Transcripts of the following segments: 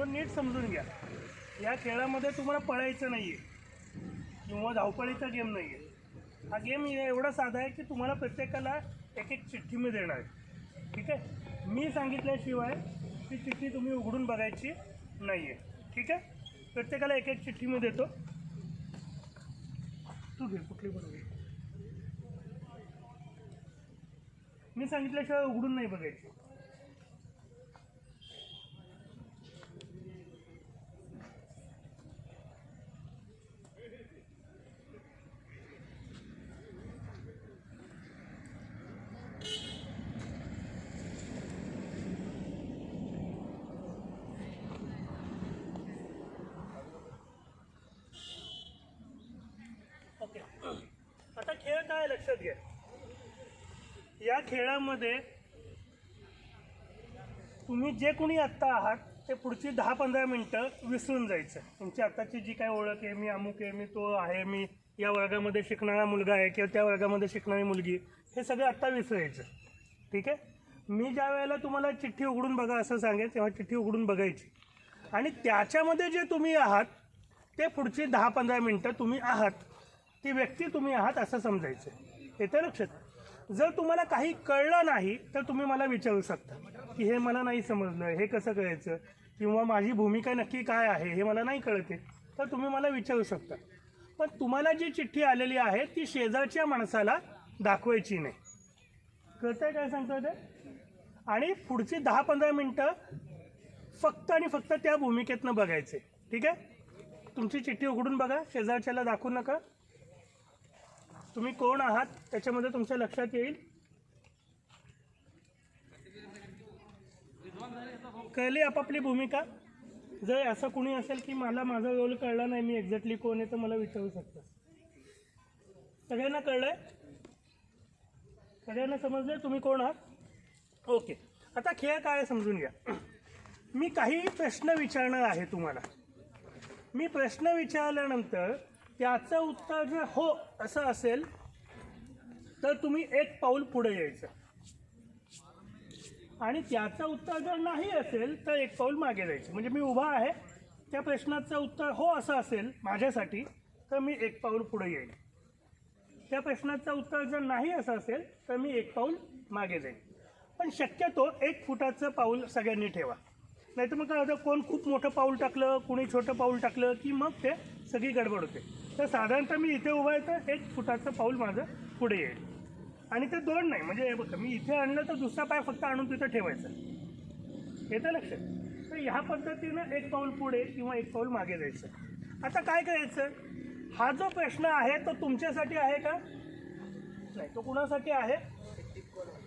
तो नीट समजून घ्या. या खेळामध्ये तुम्हाला पळायचं नाही आहे किंवा धावपळीचा गेम नाही आहे. हा गेम एवढा साधा आहे की तुम्हाला प्रत्येकाला एक एक चिठ्ठी मी देणार आहे. ठीक आहे. मी सांगितल्याशिवाय ती चिठ्ठी तुम्ही उघडून बघायची नाही आहे. ठीक आहे. प्रत्येकाला एक एक चिठ्ठी मी देतो. तू घे कुठली पण घे. मी सांगितल्याशिवाय उघडून नाही बघायची. ओके. आता खेळ काय लक्षात घ्या. या खेळामध्ये तुम्ही जे कोणी आत्ता आहात ते पुढची 10-15 मिनटं विसरून जायचं. तुमची आत्ताची जी काय ओळख आहे, मी अमुक आहे, मी तो आहे, मी या वर्गामध्ये शिकणारा मुलगा आहे किंवा त्या वर्गामध्ये शिकणारी मुलगी, हे सगळं आत्ता विसरायचं. ठीक आहे. मी ज्या वेळेला तुम्हाला चिठ्ठी उघडून बघा असं सांगेल तेव्हा चिठ्ठी उघडून बघायची आणि त्याच्यामध्ये जे तुम्ही आहात ते पुढची 10-15 मिनटं तुम्ही आहात, ती व्यक्ती तुम्ही आहात असं समजायचं. येतं लक्षात. जर तुम्हाला काही कळलं नाही तर तुम्ही मला विचारू शकता की हे मला नाही समजलं, हे कसं करायचं, किंवा माझी भूमिका नक्की काय आहे हे मला नाही कळते, तर तुम्ही मला विचारू शकता. पण तुम्हाला जी चिठ्ठी आलेली आहे ती शेजारच्या माणसाला दाखवायची नाही. कळतंय काय सांगतोय ते. आणि पुढची 10-15 मिनटं फक्त आणि फक्त त्या भूमिकेतनं बघायचे. ठीक आहे. तुमची चिठ्ठी उघडून बघा, शेजारच्याला दाखवू नका. तुम्ही कोण आहात त्याच्यामध्ये तुमच्या लक्षात येईल. कळली आपापली भूमिका. जर असं कोणी असेल की मला माझा रोल कळला नाही, मी एक्झॅक्टली कोण आहे, तर मला विचारू शकता. सगळ्यांना कळलंय? सगळ्यांना समजलंय तुम्ही कोण आहात? ओके. आता खेळ काय समजून घ्या. मी काही प्रश्न विचारणार आहे तुम्हाला. मी प्रश्न विचारल्यानंतर त्याचं उत्तर जर हो असं असेल तर तुम्ही एक पाऊल पुढे यायचं आणि त्याचं उत्तर जर नाही असेल तर एक पाऊल मागे जायचं. म्हणजे मी उभा आहे, त्या प्रश्नाचं उत्तर हो असं असेल माझ्यासाठी तर मी एक पाऊल पुढे येईल. त्या प्रश्नाचं उत्तर जर नाही असं असेल तर मी एक पाऊल मागे जाईल. पण शक्यतो 1 फुटाचं पाऊल सगळ्यांनी ठेवा. नाहीतर मग काय होतं, कोण खूप मोठं पाऊल टाकलं, कोणी छोटं पाऊल टाकलं की मग ते सगळी गडबड होते. तर साधारणतः मी इथे उभा आहे तर 1 फुटाचं पाऊल माझं पुढे येईल. आणि ते 2 नाही, म्हणजे बघा मी इथे आणलं तर दुसरा पाय फक्त आणून तिथं ठेवायचा. येतं लक्षात. तर ह्या पद्धतीनं 1 पाऊल पुढे किंवा 1 पाऊल मागे जायचं. आता काय करायचं, हा जो प्रश्न आहे तो तुमच्यासाठी आहे का? नाही. तो कुणासाठी आहे?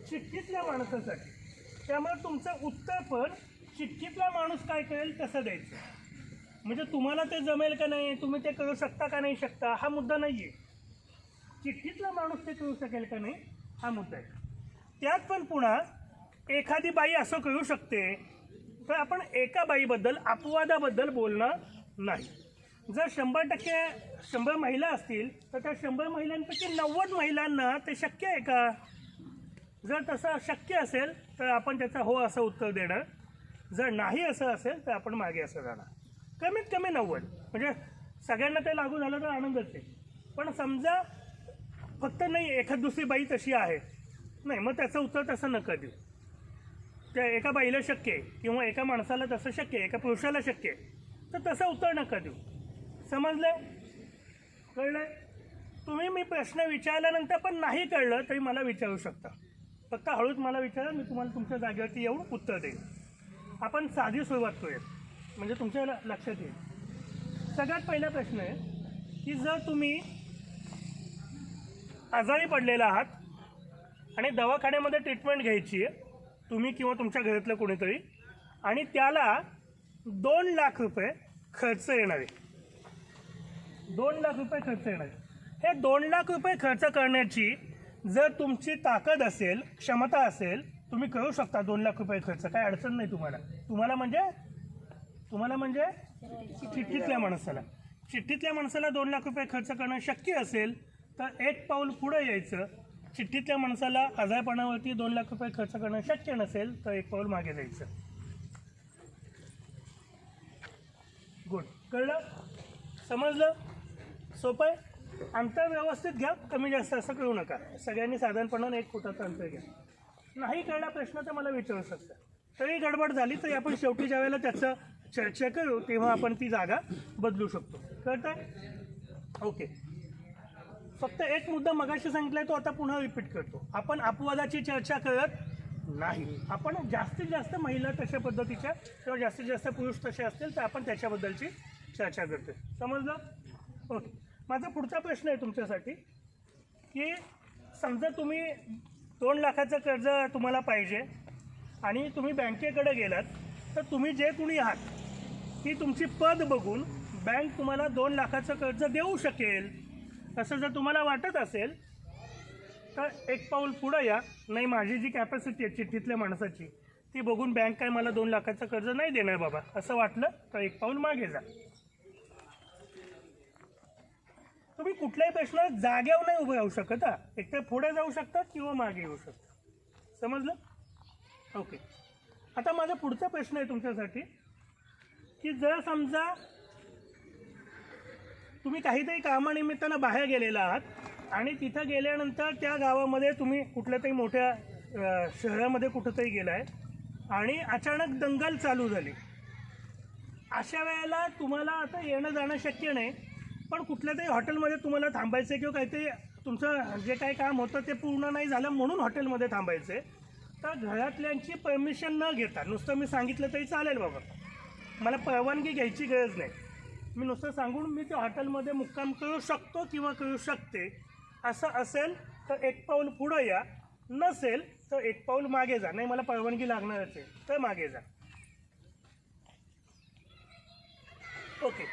चिठ्ठीतल्या माणसासाठी. त्यामुळे तुमचं उत्तर पण चिठ्ठीतला माणूस काय करेल तसं द्यायचं. म्हणजे तुम्हाला ते जमेल का नाही, तुम्ही ते करू शकता का नाही शकता हा मुद्दा नाही आहे. चिठ्ठीतला माणूस ते करू शकेल का नाही हा मुद्दा आहे. त्यात पण पुन्हा एखादी बाई असं करू शकते तर आपण एका बाईबद्दल अपवादाबद्दल बोलणार नाही. जर 100% महिला असतील तर त्या 100 महिलांपैकी 90 महिलांना ते शक्य आहे का? जर तसं शक्य असेल तर आपण त्याचं हो असं उत्तर देणार. जर नाही असं असेल तर आपण मागे असं जाणार. कमीत कमी 90. म्हणजे सगळ्यांना ते लागू झालं तर आनंदच आहे. पण समजा फक्त नाही एखाद दुसरी बाई तशी आहे नाही, मग त्याचं उत्तर तसं नका देऊ. त्या एका बाईला शक्य आहे किंवा एका माणसाला तसं शक्य आहे, एका पुरुषाला शक्य आहे, तर तसं उत्तर नका देऊ. समजलंय? कळलंय? तुम्ही मी प्रश्न विचारल्यानंतर पण नाही कळलं तरी मला विचारू शकता. फक्त हळूच मला विचारा, मी तुम्हाला तुमच्या जागेवरती येऊन उत्तर देईन. आपण साधी सुरुवात करूयात म्हणजे तुमच्या लक्षात येईल. सगळ्यात पहिला प्रश्न आहे की जर तुम्ही आजारी पडलेला आहात आणि दवाखान्यामध्ये ट्रीटमेंट घ्यायची आहे तुम्ही किंवा तुमच्या घरातलं कोणीतरी, आणि त्याला 2 लाख रुपये खर्च येणार आहे. 2 लाख रुपये खर्च येणार आहे. हे 2 लाख रुपये खर्च करण्याची जर तुमची ताकद असेल, क्षमता असेल, तुम्ही करू शकता. 2 लाख रुपये खर्च काय अडचण नाही तुम्हाला. तुम्हाला म्हणजे चिठ्ठीतल्या माणसाला 2 लाख रुपये खर्च करणं शक्य असेल तर 1 पाऊल पुढे यायचं. चिठ्ठीतल्या माणसाला आजारपणावरती 2 लाख रुपये खर्च करणं शक्य नसेल तर 1 पाऊल मागे जायचं. गुड. कळलं? समजलं? सोपं आहे. अंतर व्यवस्थित घ्या, कमी जास्त असं करू नका. सगळ्यांनी साधारणपणाने 1 फुटाचं अंतर घ्या. नाही कळला प्रश्न तर मला विचारू शकता. तरी गडबड झाली तरी आपण शेवटी ज्या वेळेला त्याचं चर्चा करू तेव्हा आपण ती जागा बदलू शकतो. कळतंय? ओके. फक्त एक मुद्दा मगाशी सांगितलाय तो आता पुन्हा रिपीट करतो. आपण अपवादाची चर्चा करत नाही. आपण जास्तीत जास्त महिला तशा पद्धतीच्या किंवा जास्तीत जास्त पुरुष तसे असतील तर आपण त्याच्याबद्दलची चर्चा करतोय. समजलं? ओके. माझा पुढचा प्रश्न आहे तुमच्यासाठी की समजा तुम्ही 2 लाखाचं कर्ज तुम्हाला पाहिजे आणि तुम्ही बँकेकडे गेलात तर तुम्ही जे कुणी आहात ती तुमची पद बघून बँक तुम्हाला 2 लाखाचं कर्ज देऊ शकेल असं जर तुम्हाला वाटत असेल तर 1 पाऊल पुढं या. नाही, माझी जी कॅपॅसिटी आहे चिठ्ठीतल्या माणसाची ती बघून बँक काय मला 2 लाखाचं कर्ज नाही देणार बाबा असं वाटलं तर 1 पाऊल मागे जा. तुम्ही कुठल्याही प्रश्नात जागेवर नाही उभं राहू शकत. एक तर पुढे जाऊ शकतात किंवा मागे येऊ शकतात. समजलं? ओके. आता माझा पुढचा प्रश्न आहे तुमच्यासाठी की जर समजा तुम्ही काहीतरी कामानिमित्तानं बाहेर गेलेला आहात आणि तिथं गेल्यानंतर त्या गावामध्ये तुम्ही कुठल्या तरी मोठ्या शहरामध्ये कुठंतरी गेला आहे आणि अचानक दंगल चालू झाली. अशा वेळेला तुम्हाला आता येणं जाणं शक्य नाही, पण कुठल्या तरी हॉटेलमध्ये तुम्हाला थांबायचं किंवा काहीतरी तुमचं जे काही काम होतं ते पूर्ण नाही झालं म्हणून हॉटेलमध्ये थांबायचं. तर घरातल्यांची परमिशन न घेता नुसतं मी सांगितलं तरी चालेल बाबा, मला परवानगी घ्यायची गरज नाही, मी नुसतं सांगून मी त्या हॉटेलमध्ये मुक्काम करू शकतो किंवा करू शकते असं असेल तर 1 पाऊल पुढं या. नसेल तर 1 पाऊल मागे जा. नाही मला परवानगी लागणारच आहे तर मागे जा. ओके.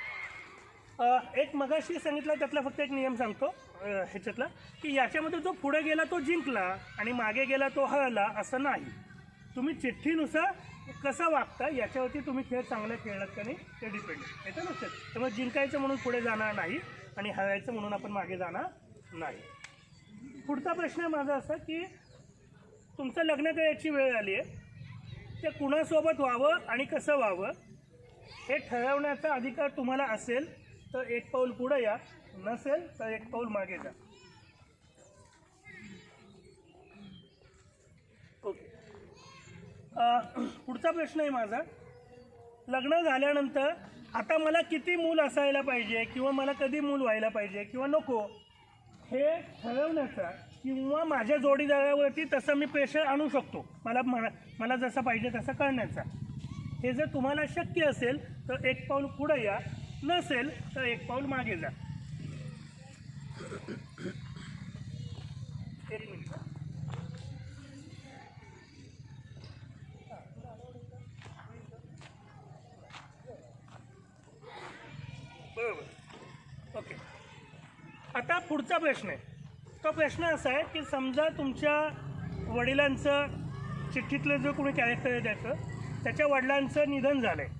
एक मगाशी सांगितलं त्यातला फक्त एक नियम सांगतो ह्याच्यातला की याच्यामध्ये जो पुढे गेला तो जिंकला आणि मागे गेला तो हरला असं नाही. तुम्ही चिठ्ठीनुसार कसं वागता याच्यावरती तुम्ही खेळ चांगला खेळलात का नाही ते डिपेंड आहे. येतं लक्षात? त्यामुळे जिंकायचं म्हणून पुढे जाणार नाही आणि हरायचं म्हणून आपण मागे जाणार नाही. पुढचा प्रश्न आहे माझा असा की तुमचं लग्न करायची वेळ आली आहे, ते कुणासोबत व्हावं आणि कसं व्हावं हे ठरवण्याचा अधिकार तुम्हाला असेल तर 1 पाऊल पुढे या. नसेल तर 1 पाऊल मागे जा. ओके. पुढचा प्रश्न आहे माझा, लग्न झाल्यानंतर आता मला किती मूल असायला पाहिजे किंवा मला कधी मूल व्हायला पाहिजे किंवा नको हे ठरवण्याचा किंवा माझ्या जोडीदारावरती तसं मी प्रेशर आणू शकतो मला जसं पाहिजे तसं करण्याचा. हे जर तुम्हाला शक्य असेल तर 1 पाऊल पुढे या. नसेल तर 1 पाऊल मागे जा. 1 मिनिट. बरोबर. ओके. आता पुढचा प्रश्न आहे. तो प्रश्न असा आहे की समजा तुमच्या वडिलांचं चिठ्ठीतलं जो कोणी कॅरेक्टर आहे त्याच्या वडिलांचं निधन झालं आहे,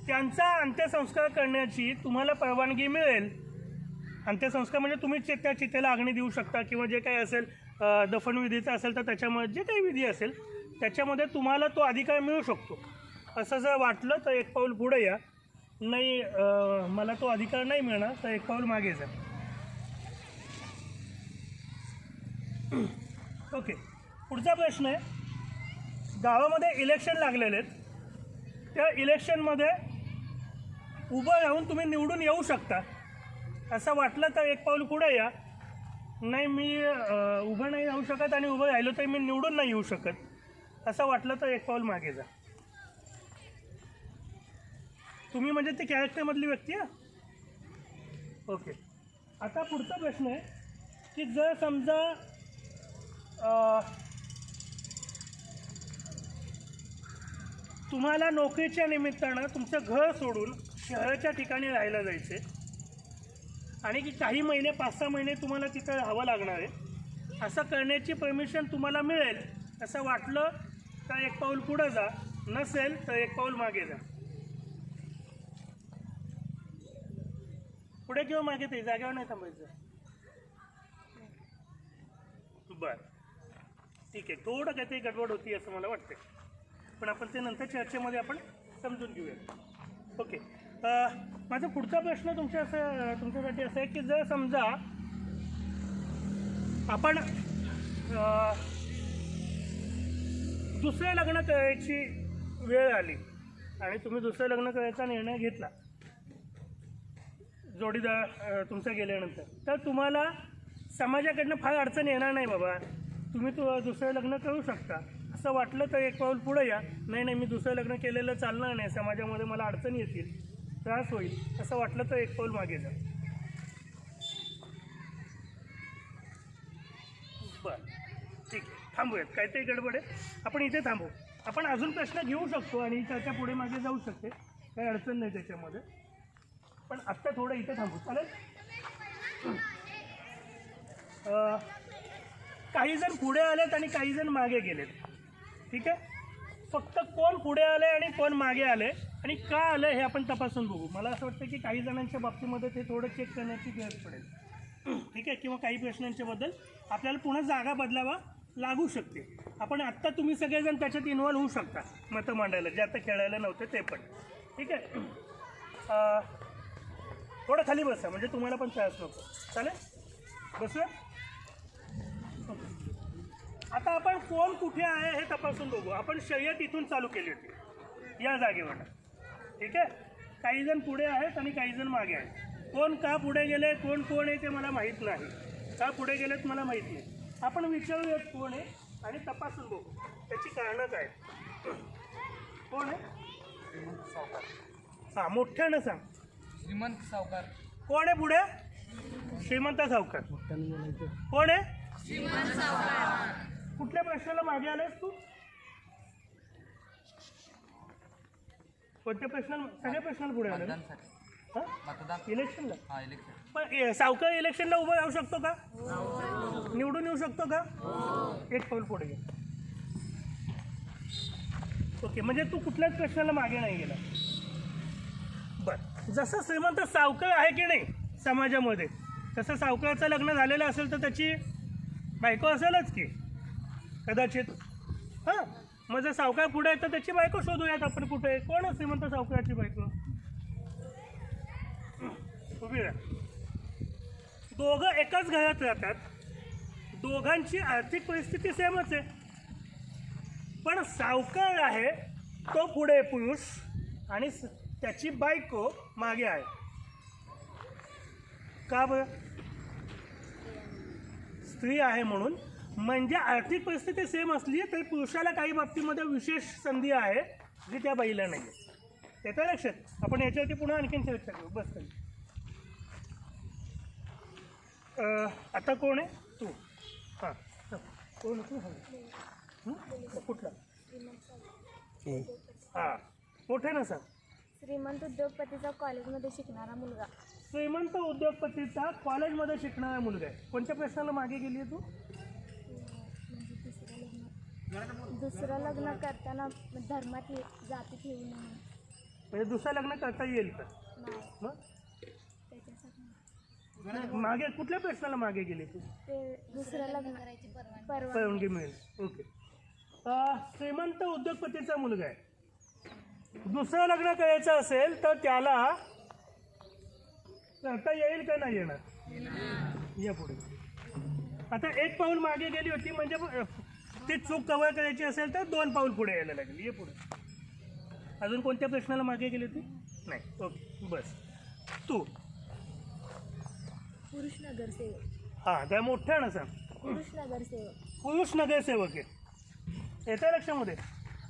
त्यांचा अंत्यसंस्कार करण्याची तुम्हाला परवानगी मिळेल. अंत्यसंस्कार म्हणजे तुम्ही त्या चितेला अग्नी देऊ शकता किंवा जे काही असेल दफनविधीचं असेल तर त्याच्यामध्ये जे काही विधी असेल त्याच्यामध्ये तुम्हाला तो अधिकार मिळू शकतो. असं जर वाटलं तर 1 पाऊल पुढे या. नाही मला तो अधिकार नाही मिळणार तर 1 पाऊल मागे जा. ओके. पुढचा प्रश्न आहे, गावामध्ये इलेक्शन लागलेले आहेत, त्या इलेक्शनमध्ये उभं राहून तुम्ही निवडून येऊ शकता. असं वाटलं तर 1 पाऊल पुढे या. नाही मी उभं नाही राहू शकत आणि उभं राहिलो तर मी निवडून नाही येऊ शकत असं वाटलं तर 1 पाऊल मागे जा. तुम्ही म्हणजे ते कॅरेक्टरमधली व्यक्ती आहे. ओके. आता पुढचा प्रश्न आहे की जर समजा तुम्हाला नोकरीच्या निमित्तानं तुमचं घर सोडून शहराच्या ठिकाणी राहायला जायचे आणि की काही महिने 5-6 महिने तुम्हाला तिथं राहावं लागणार आहे, असं करण्याची परमिशन तुम्हाला मिळेल असं वाटलं तर 1 पाऊल पुढं जा. नसेल तर 1 पाऊल मागे जा. पुढे किंवा मागे ते जागेवर नाही थांबायचं. बरं ठीक आहे. थोडं काहीतरी गडबड होती असं मला वाटतं, पण आपण ते नंतर चर्चेमध्ये आपण समजून घेऊया. ओके. माझा पुढचा प्रश्न तुमच्यासाठी असा आहे की जर समजा आपण दुसरे लग्न करायची वेळ आली आणि तुम्ही दुसरं लग्न करायचा निर्णय घेतला जोडीदार तुमचं गेल्यानंतर, तर तुम्हाला समाजाकडनं फार अडचण येणार नाही बाबा, तुम्ही दुसरं लग्न करू शकता. असं वाटलं तर एक पाऊल पुढे या. नाही मी दुसरं लग्न केलेलं चालणार नाही, समाजामध्ये मला अडचणी येतील, त्रास होईल, असं वाटलं तर एक पाऊल मागे जा. बरं, ठीक आहे, थांबूयात, काहीतरी गडबड आहे, आपण इथे थांबू. आपण अजून प्रश्न घेऊ शकतो आणि त्याच्या पुढे मागे जाऊ शकते, काही अडचण नाही त्याच्यामध्ये, पण आत्ता थोडं इथे थांबू, चालेल? काही जण पुढे आलेत आणि काही जण मागे गेलेत, ठीक आहे? फक्त कोण पुढे आले आणि कोण मागे आले आणि का आलं हे आपण तपासून बघू. मला असं वाटतं की काही जणांच्या बाबतीमध्ये ते थोडं चेक करण्याची गरज पडेल, ठीक आहे? किंवा काही प्रश्नांच्याबद्दल आपल्याला पुन्हा जागा बदलावा लागू शकते. आपण आत्ता तुम्ही सगळेजण त्याच्यात इन्व्हॉल्व होऊ शकता मतं मांडायला, जे आता खेळायला नव्हते ते पण, ठीक आहे? थोडं खाली बसा म्हणजे तुम्हाला पण त्रास नको, चालेल? बसूया. आता आपण कोण कुठे आहे हे तपासून बघू. आपण शर्यत इथून चालू केली होती या जागेवर, ठीक आहे? काही जण पुढे आहेत आणि काही जण मागे आहेत. कोण का पुढे गेले, कोण आहे ते मला माहीत नाही, का पुढे गेलेत मला माहीत नाही. आपण विचारूयात कोण आहे आणि तपासून बघू त्याची कारणं काय. कोण आहे? हां, मोठ्यानं सांग. श्रीमंत सावकार. कोण आहे पुढे? श्रीमंत सावकार. कोण आहे? श्रीमंत सावकार. कुठल्या प्रश्नाला मागे आलायस तू? कोणत्या प्रश्नाला? सगळ्या प्रश्नाला पुढे आले. मतदान. इलेक्शनला? हा, इलेक्शन. पण सावकार इलेक्शनला उभं राहू शकतो का? निवडून येऊ शकतो का? एक पाऊल पुढे घे. ओके, म्हणजे तू कुठल्याच प्रश्नाला मागे नाही गेला. बरं, जसं श्रीमंत सावकार आहे की नाही समाजामध्ये, तसं सावकाराचं लग्न झालेलं असेल तर त्याची बायको असेलच की कदाचित. हां, मग जर सावकार पुढे आहे तर त्याची बायको शोधूयात आपण. कुठे आहे? कोण श्रीमंत सावकाराची बायको? उभी राहा. दोघं एकाच घरात राहतात, दोघांची आर्थिक परिस्थिती सेमच आहे, पण सावकार आहे तो पुढे पुरुष आणि त्याची बायको मागे आहे. का बरं? स्त्री आहे म्हणून. म्हणजे आर्थिक परिस्थिती सेम असली तरी पुरुषाला काही बाबतीमध्ये विशेष संधी आहे जी त्या बाईला नाही. येतं लक्षात? आपण याच्यावरती पुन्हा आणखीन चर्चा करू. बस करू. आता कोण आहे? तू. हां, कोण तू? कुठला? हां, मोठे ना सांग. श्रीमंत उद्योगपतीचा कॉलेजमध्ये शिकणारा मुलगा. श्रीमंत उद्योगपतीचा कॉलेजमध्ये शिकणारा मुलगा आहे. कोणत्या प्रश्नाला मागे गेली आहे तू? दुसरं लग्न करताना धर्मात जाती ठेवू नये. म्हणजे दुसरं लग्न करता येईल का? नाही, मग त्याच्यासाठी मागे कुठल्या प्रश्नाला मागे गेली तू? ते दुसरं लग्न परवानगी. परवानगी मिळेल. ओके. श्रीमंत उद्योगपतीचा मुलगा आहे, दुसरं लग्न करायचं असेल तर त्याला करता येईल का नाही येणार? या पुढे. आता एक पाऊल मागे गेली होती म्हणजे ती चूक कव्हर करायची असेल तर 2 पाऊल पुढे यायला लागेल. ये पुढे. अजून कोणत्या प्रश्नाला मागे गेली होती? नाही. ओके, बस. तू. पुरुष नगरसेवक. हां, त्या मोठ्यानं सांग. पुरुष नगरसेवक. पुरुष नगरसेवक आहे. येत्या लक्षामध्ये.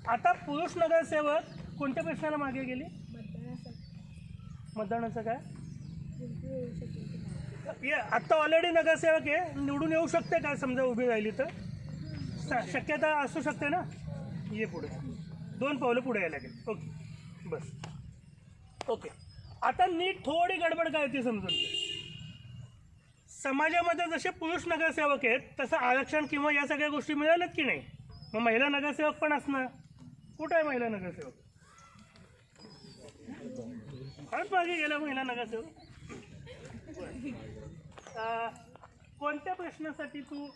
आता पुरुष नगरसेवक कोणत्या प्रश्नाला मागे गेली? मतदानाचं काय? येऊ शकेल की नाही. आत्ता ऑलरेडी नगरसेवक आहे, निवडून येऊ शकते का समजा उभी राहिली तर? शक्यता असू शकते ना. ये पुढे. 2 पावलं पुढे यायला लागेल. ओके, बस. ओके, आता नीट थोडी गडबड काय ती समजून घे. समाजामध्ये जसे पुरुष नगरसेवक आहेत तसं आरक्षण किंवा या सगळ्या गोष्टी मिळाल्यात की नाही? मग महिला नगरसेवक पण असणार. कुठं आहे महिला नगरसेवक? फारच मागे गेला महिला नगरसेवक. कोणत्या प्रश्नासाठी तू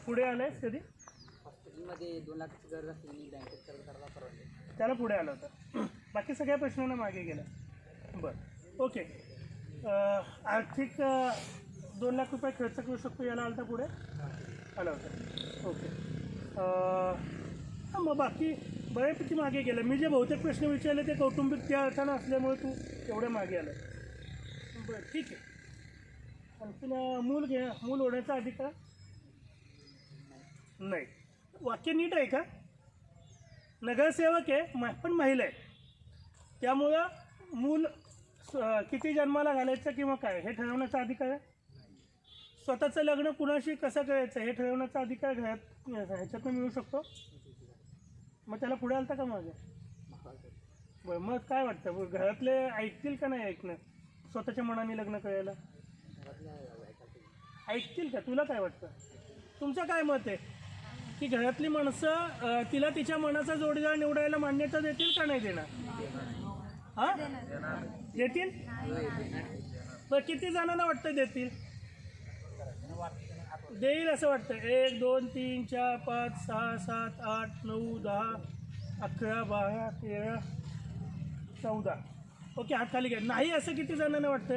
पुढे आलायस? कधी? हॉस्पिटलमध्ये 2 लाखाची गरज असते, मी बँकेत कर्ज करायला परवडले. त्याला पुढे आला होता. बाकी सगळ्या प्रश्नांना मागे गेला. बरं ओके. आर्थिक 2 लाख रुपये खर्च करू शकतो याला आलता पुढे आला होता. ओके. हां मग बाकी बऱ्यापैकी मागे गेलं. मी जे बहुतेक प्रश्न विचारले ते कौटुंबिक त्या अर्थानं असल्यामुळे तू एवढं मागे आलं. बरं ठीक आहे. आणखीन मूल होण्याचा अधिकार नाही. वाक्य नीट आहे का? नगरसेवक आहे पण महिला आहे, त्यामुळं मूल किती जन्माला घालायचं किंवा काय हे ठरवण्याचा अधिकार आहे. स्वतःचं लग्न कुणाशी कसं करायचं हे ठरवण्याचा अधिकार ह्याच्यातून मिळू शकतो. मग त्याला पुढे आलता का मागे? बरं मग काय वाटतं घरातले ऐकतील का नाही ऐकणं स्वतःच्या मनाने लग्न करायला? ऐकतील का? तुला काय वाटतं? तुमचं काय मत आहे की घरातली माणसं तिला तिच्या मनाचा जोडीदार निवडायला मान्यता देतील का नाही देणार? हां देतील. बरं किती जणांना वाटतं देतील? देईल असं वाटतं. 1 2 3 4 5 6 7 8 9 10 11 12 13 14. ओके हात खाली घ्या. नाही असं किती जणांना वाटतं?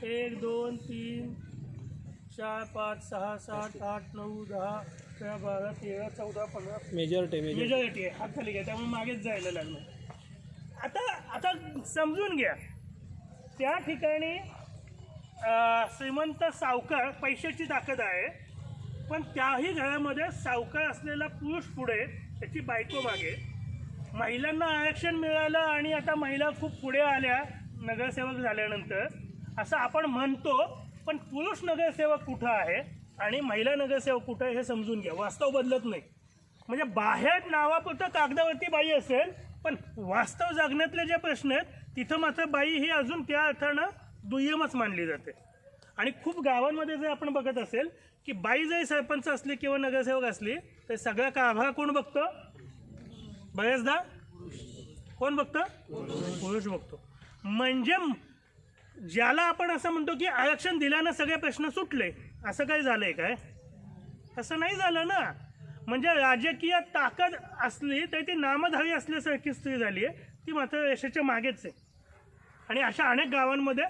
1 2 3 4 5 6 7 8 9 10 11 12 13 14 15. मेजॉरिटी आहे. हात खाली घ्या. त्यामुळे मागेच जायला लागलं. आता समजून घ्या त्या ठिकाणी श्रीमंत सावकार पैशाची ताकद आहे, पण त्याही घरामध्ये सावकार असलेला पुरुष पुढे त्याची बायको मागे. महिलांना आरक्षण मिळालं आणि आता महिला खूप पुढे आल्या नगरसेवक झाल्यानंतर असं आपण म्हणतो, पण पुरुष नगरसेवक कुठं आहे आणि महिला नगरसेवक कुठं आहे हे समजून घ्या. वास्तव बदलत नाही. म्हणजे बाहेर नावापुरतं कागदावरती बाई असेल, पण वास्तव जगण्यातले जे प्रश्न आहेत तिथं मात्र बाई ही अजून त्या अर्थानं दुय्यमच मानली जाते. आणि खूप गावांमध्ये जर आपण बघत असेल की बाई जरी सरपंच असली किंवा नगरसेवक असली तर सगळा कारभार कोण बघतो? बरेचदा कोण बघतं? पुरुष बघतो. म्हणजे ज्याला आपण असं म्हणतो की आरक्षण दिल्यानं सगळे प्रश्न सुटले, असं काही झालंय काय? असं नाही झालं ना. म्हणजे राजकीय ताकद असली तरी ती नामधारी असल्यासारखी स्त्री झाली आहे, ती मात्र रेषेच्या मागेच आहे. आणि अशा अनेक गावांमध्ये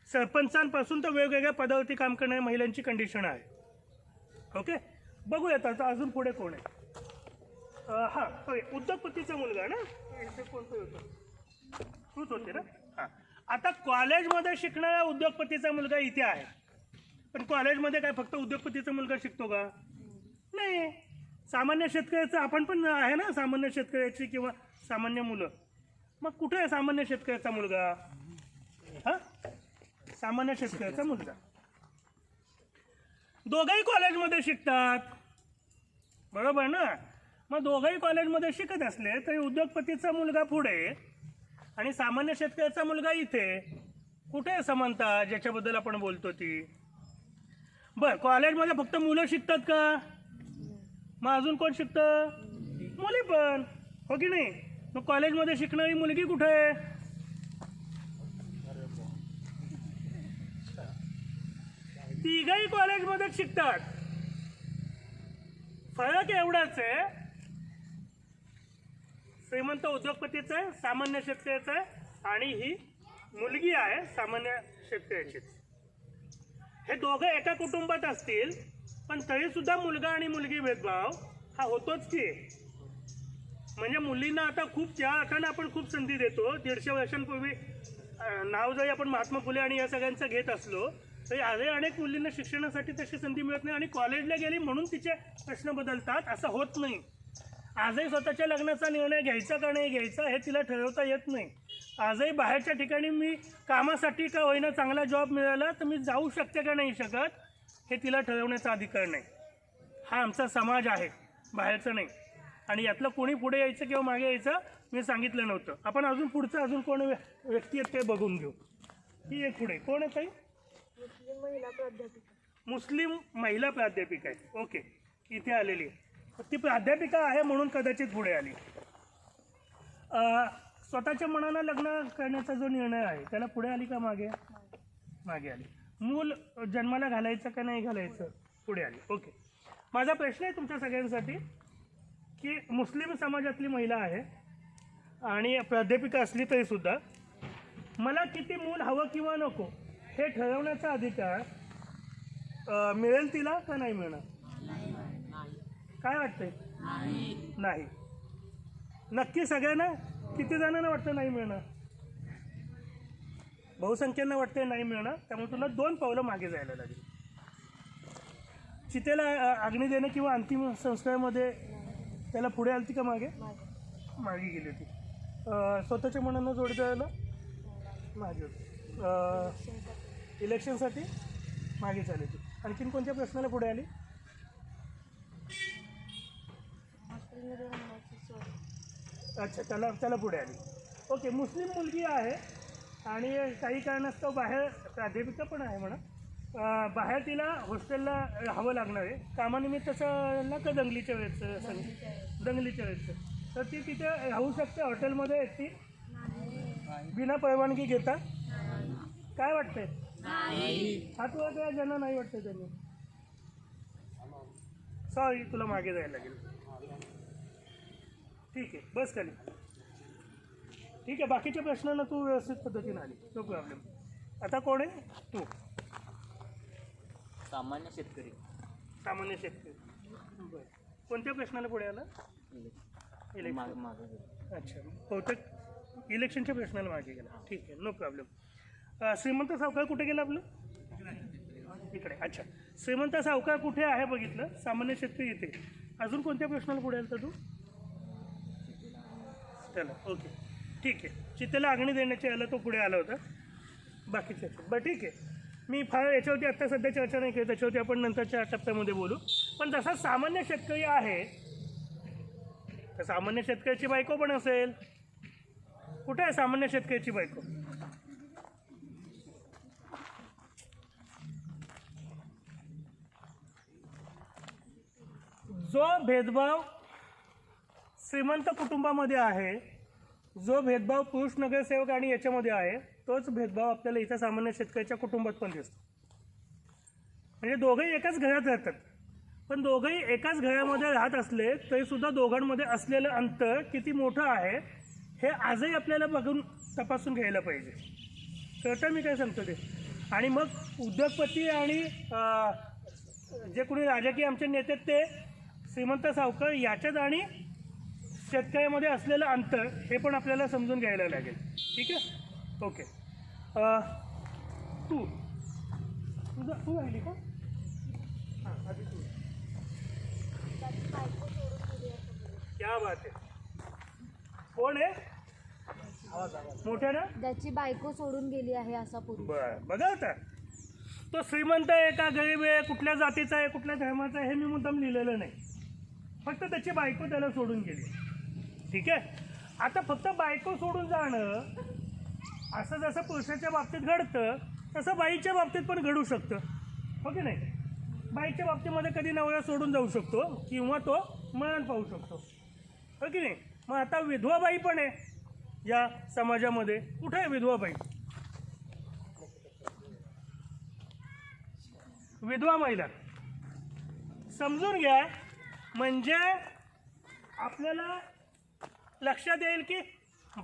सरपंचांपासून तर वेगवेगळ्या पदावरती काम करणाऱ्या महिलांची कंडिशन आहे. ओके बघूयात आता अजून पुढे कोण आहे. हां उद्योगपतीचा मुलगा ना, इथे कोणतं होतं? तूच होते ना. हां आता कॉलेजमध्ये शिकणारा उद्योगपतीचा मुलगा इथे आहे, पण कॉलेजमध्ये काय फक्त उद्योगपतीचा मुलगा शिकतो का? नाही. सामान्य शेतकऱ्याचं आपण पण आहे ना, सामान्य शेतकऱ्याची किंवा सामान्य मुलं. मग कुठे आहे सामान्य शेतकऱ्याचा मुलगा? हां सामान्य शेतकऱ्याचा मुलगा. दोघंही कॉलेजमध्ये शिकतात बरोबर ना. मग दोघंही कॉलेजमध्ये शिकत असले तरी उद्योगपतीचा मुलगा पुढे आणि सामान्य शेतकऱ्याचा मुलगा इथे. कुठे समानता ज्याच्याबद्दल आपण बोलतो ती? बरं कॉलेजमध्ये फक्त मुलं शिकतात का? मग अजून कोण शिकतं? मुली पण, हो की नाही? मग कॉलेजमध्ये शिकणारी मुलगी कुठे आहे? तिघही कॉलेजमध्ये शिकतात. फरक एवढाच आहे, श्रीमंत उद्योगपतीचा आहे, सामान्य शेतकऱ्याचा आहे आणि ही मुलगी आहे सामान्य शेतकऱ्याचीच. हे दोघं एका कुटुंबात असतील पण तरी सुद्धा मुलगा आणि मुलगी भेदभाव हा होतोच की. म्हणजे मुलींना आता खूप त्या अर्थानं आपण खूप संधी देतो. 150 वर्षांपूर्वी नाव जरी आपण महात्मा फुले आणि या सगळ्यांचं घेत असलो तरी आजही अनेक मुलींना शिक्षणासाठी तशी संधी मिळत नाही आणि कॉलेजला गेली म्हणून तिचे प्रश्न बदलतात असं होत नाही. आजही स्वतःच्या लग्नाचा निर्णय घ्यायचा का नाही घ्यायचा हे तिला ठरवता येत नाही. आजही बाहेरच्या ठिकाणी मी कामासाठी का होईना चांगला जॉब मिळाला तर मी जाऊ शकते का नाही शकत हे तिला ठरवण्याचा अधिकार नाही. हा आमचा समाज आहे, बाहेरचं नाही. आणि यातलं कोणी पुढे यायचं किंवा मागे यायचं मी सांगितलं नव्हतं. आपण अजून पुढचं अजून कोण व्यक्ती आहेत ते बघून घेऊ. ही एक पुढे कोण आहे ताई? मुस्लिम महिला प्राध्यापिका आहे. ओके इथे आलेली आहे. ती प्राध्यापिका आहे म्हणून कदाचित पुढे आली. स्वतःच्या मनानं लग्न करण्याचा जो निर्णय आहे त्याला पुढे आली का मागे? मागे आली. मूल जन्माला घालायचं का नाही घालायचं पुढे आली. ओके माझा प्रश्न आहे तुमच्या सगळ्यांसाठी की मुस्लिम समाजातली महिला आहे आणि प्राध्यापिका असली तरीसुद्धा मला किती मूल हवं किंवा नको हे ठरवण्याचा अधिकार मिळेल तिला का नाही मिळणार? काय वाटतंय? नाही. नक्की सगळ्यांना? किती जणांना वाटतं नाही मिळणार? बहुसंख्येनं वाटतंय नाही मिळणार. त्यामुळे तुला 2 पावलं मागे जायला लागेल. चितेला अग्नी देणं किंवा अंतिम संस्कारामध्ये त्याला पुढे आलती का मागे? मागे गेली होती. स्वतःच्या मनानं जोड द्यायला मागे होती. इलेक्शनसाठी मागे चालली होती. आणखीन कोणत्या प्रश्नाला पुढे आली? हॉस्टेलमध्ये राहण्याची सोय. अच्छा, त्याला पुढे आली. ओके. मुस्लिम मुलगी आहे आणि काही कारणास्तव बाहेर प्राध्यापिका पण आहे म्हणा, बाहेर तिला हॉस्टेलला राहावं लागणार आहे कामानिमित्ताचं ना का दंगलीच्या वेळेचं? दंगलीच्या वेळेचं. तर ती तिथे राहू शकते हॉटेलमध्ये एकटी बिना परवानगी घेता? काय वाटतंय? हात वर करा ज्यांना नाही वाटतंय त्यांनी. सॉरी, तुला मागे जायला लागेल. ठीक आहे, बस खाली. ठीक आहे, बाकीच्या प्रश्नांना तू व्यवस्थित पद्धतीने आली, नो प्रॉब्लेम. आता कोण आहे? तू. सामान्य शेतकरी. सामान्य शेतकरी. बरं. कोणत्या प्रश्नाला पुढे आला? इलेक्शन. अच्छा, बहुतेक इलेक्शनच्या प्रश्नाला मागे गेला. ठीक आहे, नो प्रॉब्लेम. श्रीमंत सावकार कुठे गेला आपलं? इकडे. अच्छा, श्रीमंत सावकार कुठे आहे बघितलं, सामान्य शेतकरी इथे. अजून कोणत्या प्रश्नाला पुढे आला तू? चला, ओके, ठीक आहे. चितेला अग्नी देण्याचे याला तो पुढे आला होता. बाकीचे बरं, ठीक आहे. मी फार याच्यावरती आत्ता सध्या चर्चा नाही केली, त्याच्यावरती आपण नंतरच्या टप्प्यामध्ये बोलू. पण जसा सामान्य शेतकरी आहे तर सामान्य शेतकऱ्याची बायको पण असेल. कुठे आहे सामान्य शेतकऱ्याची बायको? जो भेदभाव श्रीमंत कुटुंबामध्ये आहे, जो भेदभाव पुरुष नगरसेवक आणि याच्यामध्ये आहे, तोच भेदभाव आपल्याला इथं सामान्य शेतकऱ्याच्या कुटुंबात पण दिसतो. म्हणजे दोघंही एकाच घरात राहतात, पण दोघंही एकाच घरामध्ये राहत असले तरीसुद्धा दोघांमध्ये असलेलं अंतर किती मोठं आहे हे आजही आपल्याला बघून तपासून घ्यायला पाहिजे. कळतं मी काय सांगतो ते? आणि मग उद्योगपती आणि जे कोणी राजकीय आमचे नेते ते श्रीमंत सावकार याच्यात आणि शेतकऱ्यामध्ये असलेलं अंतर हे पण आपल्याला समजून घ्यायला लागेल. ठीक आहे, ओके. तू राहिली का? हां, आधी तू. क्या बात आहे. कोण आहे? मोठ्या ना? त्याची बायको सोडून गेली आहे असा पुरुष. बरं, बघा आता. तो श्रीमंत आहे का गरीब आहे, कुठल्या जातीचा आहे, कुठल्या धर्माचा आहे, हे मी मुद्दाम लिहिलेलं नाही. फक्त त्याची बायको त्याला सोडून गेली. ठीक आहे. आता फक्त बायको सोडून जाणं असं जसं पुरुषाच्या बाबतीत घडतं तसं बाईच्या बाबतीत पण घडू शकतं, हो की नाही? बाईच्या बाबतीमध्ये कधी नवरा सोडून जाऊ शकतो किंवा तो मरण पाहू शकतो, हो की नाही? मग आता विधवा बाई पण आहे या समाजामध्ये. कुठे आहे विधवा बाई? विधवा महिला समजून घ्या. म्हणजे आपल्याला लक्षात येईल की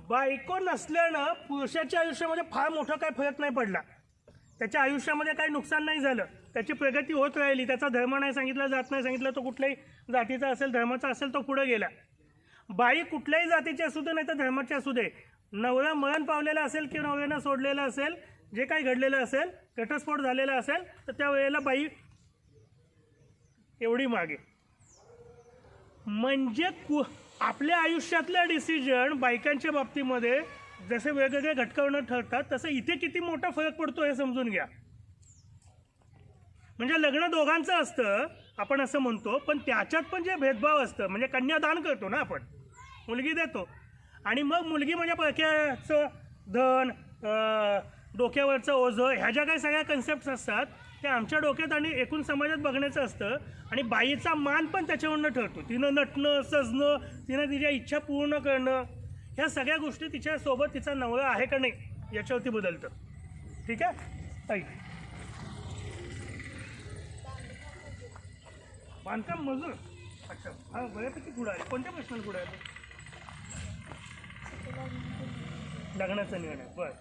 बायको नसल्यानं पुरुषाच्या आयुष्यामध्ये फार मोठा काही फरक नाही पडला. त्याच्या आयुष्यामध्ये काही नुकसान नाही झालं, त्याची प्रगती होत राहिली. त्याचा धर्म नाही सांगितला, जात नाही सांगितलं, तो कुठल्याही जातीचा असेल, धर्माचा असेल, तो पुढे गेला. बाई कुठल्याही जातीची असू दे नाही तर धर्माची असू दे, नवरा मरण पावलेला असेल किंवा नवऱ्यानं सोडलेला असेल, जे काही घडलेलं असेल, घटस्फोट झालेला असेल, तर त्या वेळेला बाई एवढी मागे. म्हणजे आपल्या आयुष्यातल्या डिसिजन बायकांच्या बाबतीमध्ये जसे वेगवेगळे घटकावरून ठरतात तसं इथे किती मोठा फरक पडतो हे समजून घ्या. म्हणजे लग्न दोघांचं असतं आपण असं म्हणतो, पण त्याच्यात पण जे भेदभाव असतं, म्हणजे कन्यादान करतो ना आपण, मुलगी देतो आणि मग मुलगी म्हणजे परक्याचं धन, डोक्यावरचं ओझं, ह्या ज्या काही सगळ्या कन्सेप्ट्स असतात ते आमच्या डोक्यात आणि एकूण समाजात बघण्याचं असतं. आणि बाईचा मान पण त्याच्यावरनं ठरतो. तिनं नटणं, सजणं, तिनं तिच्या इच्छा पूर्ण करणं, ह्या सगळ्या गोष्टी तिच्यासोबत तिचा नवरा आहे का नाही याच्यावरती बदलतं. ठीक आहे? ऐक, बांधकाम मजूर. अच्छा, हा बऱ्यापैकी पुढे आहे. कोणत्या प्रश्नाला पुढे आहे? लग्नाचा निर्णय. बरं,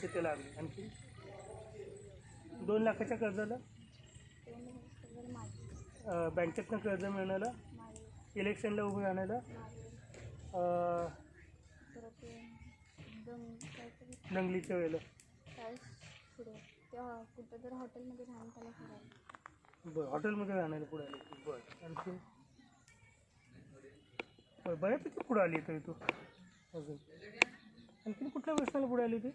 तिथे लागली. आणखी 2 लाखाच्या कर्जाला, बँकेतनं कर्ज मिळण्याला, इलेक्शनला उभं राहण्याला, दंगलीच्या वेळेला. कुठं तर हॉटेलमध्ये राहून त्याला फिरायला. बरं, हॉटेलमध्ये राहण्याला पुढे आली. बरं, आणखी बरं, बऱ्यापैकी पुढे आली तरी तू. अजून आणखीन कुठल्या प्रश्नाला पुढे आली ती?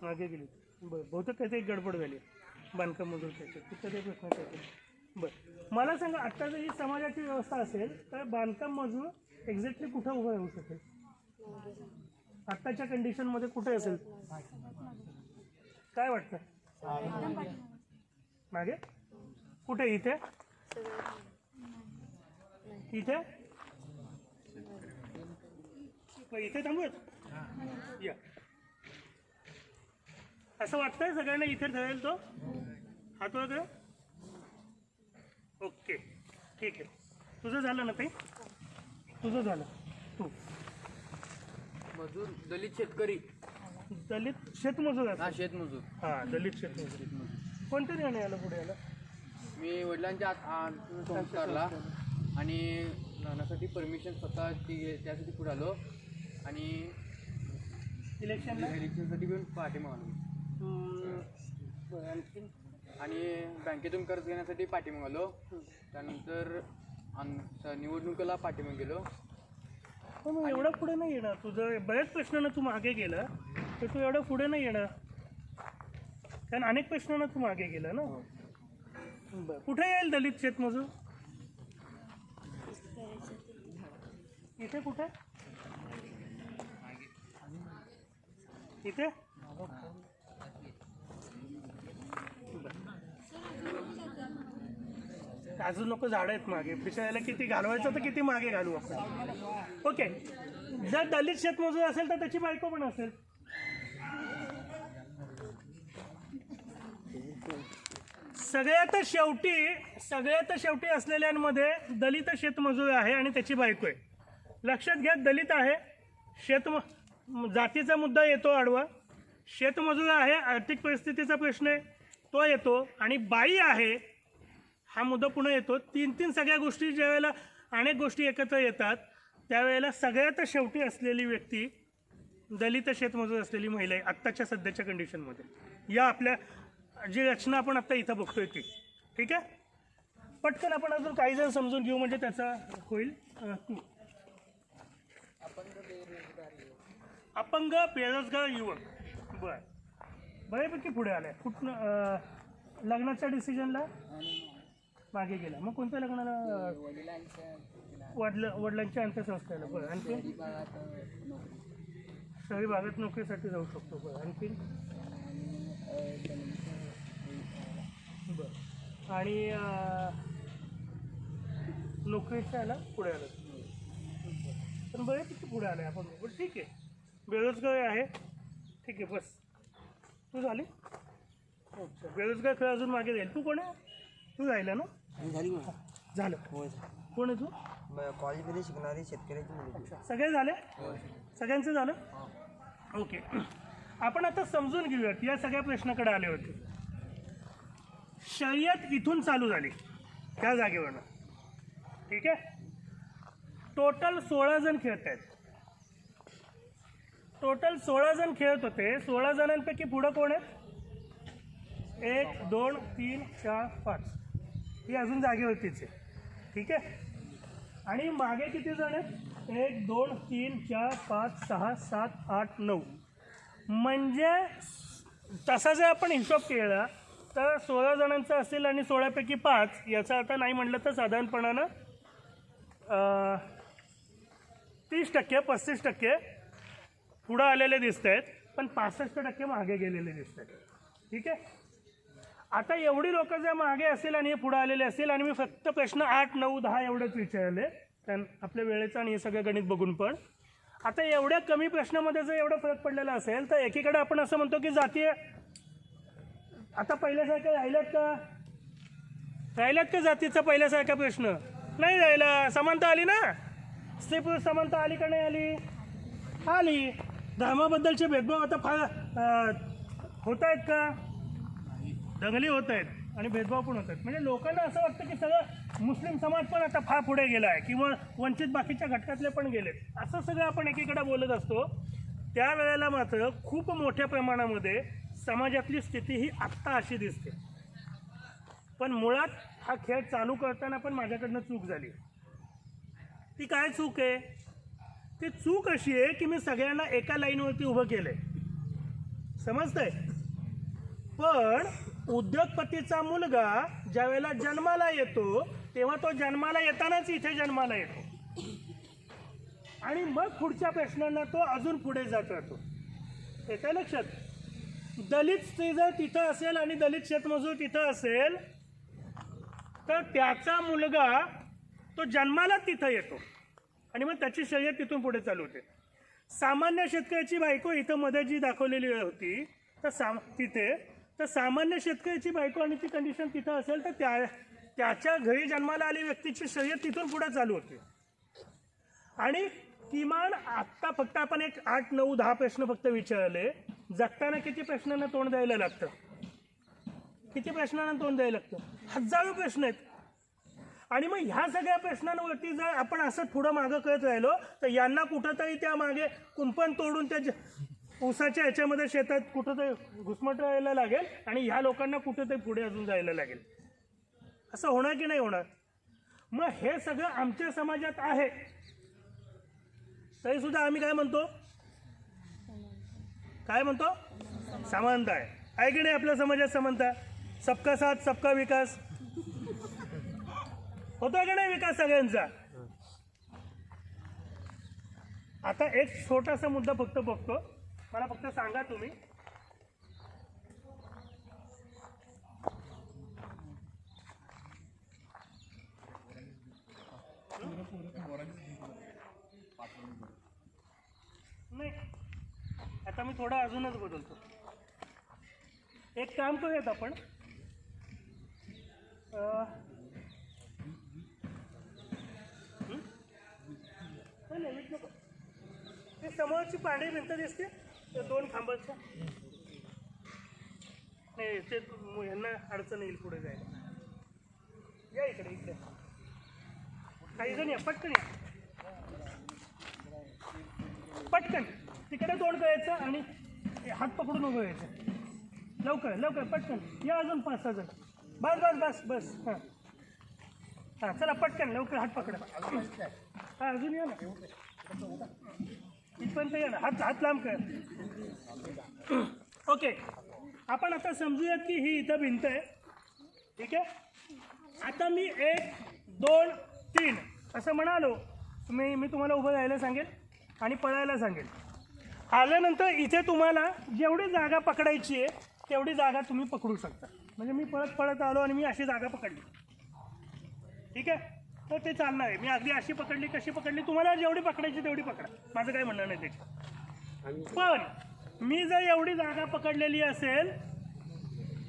मागे गेली. बरं, बहुतेक काहीतरी गडबड झाली बांधकाम मजूर त्याच्यात. कुठल्या तरी प्रश्न काहीतरी. बरं, मला सांगा, आत्ता जर ही समाजाची व्यवस्था असेल तर बांधकाम मजूर एक्झॅक्टली कुठं उभं राहू शकेल? आत्ताच्या कंडिशनमध्ये कुठे असेल? काय वाटतं? मागे कुठे? इथे? इथे? इथे थांबूयात या. असं वाटतंय सगळ्यांना इथे ठरेल तो? हात वर करा. ओके, ठीक आहे. तुझं झालं ना ताई? तुझं झालं. तू मजूर दलित शेतकरी. दलित शेतमजूर हा, असेल. शेतमजूर. हां, दलित शेतमजूर. कोणत्या निर्णय आला पुढे आला? मी वडिलांच्या संस्कारला आणि लग्नासाठी परमिशन स्वतः त्यासाठी पुढे आलो आणि इलेक्शनला इलेक्शनसाठी पण पाठिंबा आलो. आणखी आणि बँकेतून कर्ज घेण्यासाठी पाठिंबा आलो. त्यानंतर निवडणुकीला पाठिंबा गेलो. पण मग एवढं पुढे नाही येणार. तुझं बऱ्याच प्रश्नांना तू मागे गेला तर तू एवढं पुढे नाही येणार, कारण अनेक प्रश्नांना तू मागे गेला ना. बरं, कुठे येईल दलित शेतमजूर? इथे कुठे? इथे? अजून नको, झाडं आहेत मागे. पिसायला किती घालवायचं तर किती मागे घालू आपण. ओके, जर दलित शेतमजूर असेल तर त्याची बायको पण असेल. सगळ्यात शेवटी असलेल्यांमध्ये दलित शेतमजूर आहे आणि त्याची बायको आहे. लक्षात घ्या, दलित आहे, जातीचा मुद्दा येतो आडवा, शेतमजूर आहे, आर्थिक परिस्थितीचा प्रश्न आहे तो येतो, आणि बाई आहे हा मुद्दा पुन्हा येतो. तीन सगळ्या गोष्टी ज्यावेळेला अनेक गोष्टी एकत्र येतात त्यावेळेला सगळ्यात शेवटी असलेली व्यक्ती दलित शेतमजूर असलेली महिला आहे आत्ताच्या सध्याच्या कंडिशनमध्ये. या आपल्या जी रचना आपण आत्ता इथं बघतोय ती. ठीक आहे, पटकन आपण अजून काही जण समजून घेऊ म्हणजे त्याचा होईल. अपंग बेरोजगार युवक. बरं, बऱ्यापैकी पुढे आलाय. कुठनं? लग्नाच्या डिसिजनला मागे गेला. मग कोणत्या लग्नाला? वडिलांच्या अंत्यसंस्काराला. बरं, आणखी शहरी भागात नोकरीसाठी जाऊ शकतो. बरं, आणखी बरं, आणि नोकरीच्या याला पुढे आलं. पण बऱ्यापैकी पुढे आलं आहे आपण. बरं, ठीक आहे, बेरोजगार आहे. ठीक आहे, बस. तू झाली? अच्छा, बेरोजगार खेळ अजून मागे जाईल. तू कोण आहे? तू राहिला ना? झालं. कोण आहे तू? कॉलेजमध्ये शिकणारी शेतकऱ्याची मुलगी. सगळे झाले? सगळ्यांचं झालं? ओके, आपण आता समजून घेऊयात. या सगळ्या प्रश्नाकडे आले होते. शर्यत इथून चालू झाली त्या जागेवरनं. ठीक आहे, टोटल 16 जण खेळत आहेत. टोटल 16 जण खेळत होते. 16 जणांपैकी पुढं कोण आहेत? 1 2 3 4 5. ही अजून जागेवरतीच आहे. ठीक आहे, आणि मागे किती जण आहेत? 1 2 3 4 5 6 7 8 9. म्हणजे तसा जर आपण हिशोब केला तर 16 जणांचा असेल आणि 16पैकी 5, याचा अर्थ नाही म्हटलं तर साधारणपणानं 30% 35% पुढं आलेले दिसत आहेत, पण 65% मागे गेलेले दिसत आहेत. ठीक आहे, आता एवढी लोक जर मागे असेल आणि हे पुढं आलेले असेल, आणि मी फक्त प्रश्न 8 9 10 एवढेच विचारले कारण आपल्या वेळेचं आणि हे सगळं गणित बघून. पण आता एवढ्या कमी प्रश्नामध्ये जर एवढा फरक पडलेला असेल तर एकीकडे आपण असं म्हणतो की जातीय आता पहिल्यासारखं राहिल्यात का जातीचा पहिल्यासारखा प्रश्न नाही राहिला. समानता आली ना. स्त्री पुरुष समानता आली का नाही आली? आली. धर्माबद्दलचे भेदभाव आता फार होत आहेत का? दंगली होत आहेत आणि भेदभाव पण होत आहेत. म्हणजे लोकांना असं वाटतं की सगळं मुस्लिम समाज पण आता फार पुढे गेला आहे किंवा वंचित बाकीच्या घटकातले पण गेलेत, असं सगळं आपण एकीकडे बोलत असतो. त्यावेळेला मात्र खूप मोठ्या प्रमाणामध्ये समाजातली स्थिती ही आत्ता अशी दिसते. पण मुळात हा खेळ चालू करताना पण माझ्याकडनं चूक झाली. ती काय चूक आहे? ती चूक अशी आहे की मी सगळ्यांना एका लाईनवरती उभं केलंय, समजतंय? पण उद्योगपतीचा मुलगा ज्या वेळेला जन्माला येतो तेव्हा तो जन्माला येतानाच इथे जन्माला येतो आणि मग पुढच्या प्रश्नांना तो अजून पुढे जात राहतो. येतं लक्षात? दलित स्त्री जर तिथं असेल आणि दलित शेतमजूर तिथं असेल तर त्याचा मुलगा तो जन्माला तिथं येतो आणि मग त्याची शर्यत तिथून पुढे चालू होते. सामान्य शेतकऱ्याची बायको इथं मध्ये जी दाखवलेली होती तर सामान्य शेतकऱ्याची बायको आणि ती कंडिशन तिथं असेल तर त्याच्या घरी जन्माला आली व्यक्तीची शर्यत तिथून पुढे चालू होते. आणि किमान आत्ता फक्त आपण एक 8, 9, 10 प्रश्न फक्त विचारले. जगताना किती प्रश्नांना तोंड द्यायला लागतं? किती प्रश्नांना तोंड द्यायला लागतं? हजारो प्रश्न आहेत. आणि मग ह्या सगळ्या प्रश्नांवरती जर आपण असं पुढं मागं करत राहिलो तर यांना कुठंतरी त्या मागे कुंपण तोडून त्या ऊसाच्या ह्याच्यामध्ये शेतात कुठंतरी घुसमटायला लागेल आणि ह्या लोकांना कुठंतरी पुढे अजून जायला लागेल. असं होणार की नाही होणार? मग हे सगळं आमच्या समाजात आहे तरी सुद्धा आम्ही काय म्हणतो? काय म्हणतो? समानता आहे की नाही आपल्या समाजात? समानता, सबका साथ सबका विकास होतोय का नाही विकास सगळ्यांचा? आता एक छोटासा मुद्दा फक्त बघतो, मला फक्त सांगा तुम्ही. नाही, आता मी थोडा अजूनच बदलतो. एक काम करूयात आपण, ते समोरची पांढरी भिंत दिसते त्या 2 खांबाच्या, नाही ते यांना अडचण येईल पुढे जायला. या इकडे इकडे काही जण या, पटकन या, पटकन तिकडे तोंड करायचं आणि हात पकडून उभं व्हायचं. लवकर लवकर पटकन या, अजून 5-6 जण. बस बस बस बस. हां हां, चला पटकन लवकर हात पकडा. हां अजून या ना, इथपर्यंत या ना, हात लांब कर. ओके, आपण आता समजूयात की ही इथं भिंत आहे, ठीक आहे. आता मी 1, 2, 3 असं म्हणालो, मी तुम्हाला उभं राहायला सांगेल आणि पळायला सांगेल. आल्यानंतर इथे तुम्हाला जेवढी जागा पकडायची आहे तेवढी जागा तुम्ही पकडू शकता. म्हणजे मी पळत पळत आलो आणि मी अशी जागा पकडली, ठीक आहे, तर ते चालणार आहे. मी अगदी अशी पकडली कशी पकडली, तुम्हाला जेवढी पकडायची तेवढी पकडा, माझं काही म्हणणं नाही त्याची. पण मी जर एवढी जागा पकडलेली असेल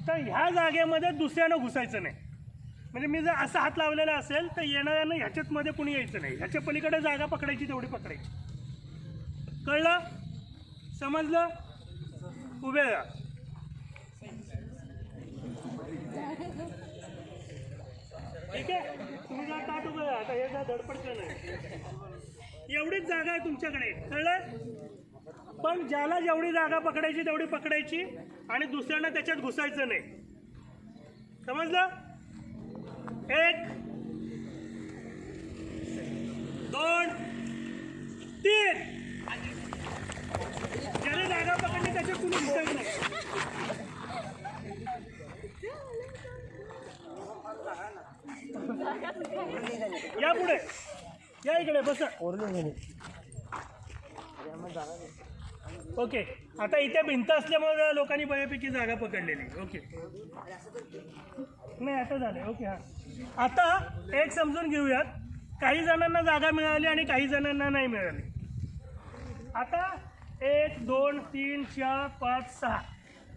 तर ह्या जागेमध्ये दुसऱ्यानं घुसायचं नाही. म्हणजे मी जर असा हात लावलेला असेल तर येणाऱ्यानं ह्याच्यात मध्ये कुणी यायचं नाही. ह्याच्या पलीकडे जागा पकडायची तेवढी पकडायची. कळलं? समजलं? उभे राहा. ठीक आहे, तुम्ही जरा ताट उभं राहा. आता हे जरा धडपडलं नाही. एवढीच जागा आहे तुमच्याकडे, कळलं? पण ज्याला जेवढी जागा पकडायची तेवढी पकडायची आणि दुसऱ्यांना त्याच्यात घुसायचं नाही. समजलं? 1, 2, 3. ज्याने जागा पकडली त्याच्यात कुणी घुसायचं नाही. या पुढे या, इकडे बसा. ओके, आता इथे भिंत असल्यामुळे लोकांनी बऱ्यापैकी जागा पकडलेली. ओके, नाही आता झालं. ओके, हां, आता एक समजून घेऊयात. काही जणांना जागा मिळाली आणि काही जणांना नाही मिळाली. आता 1, 2, 3, 4, 5,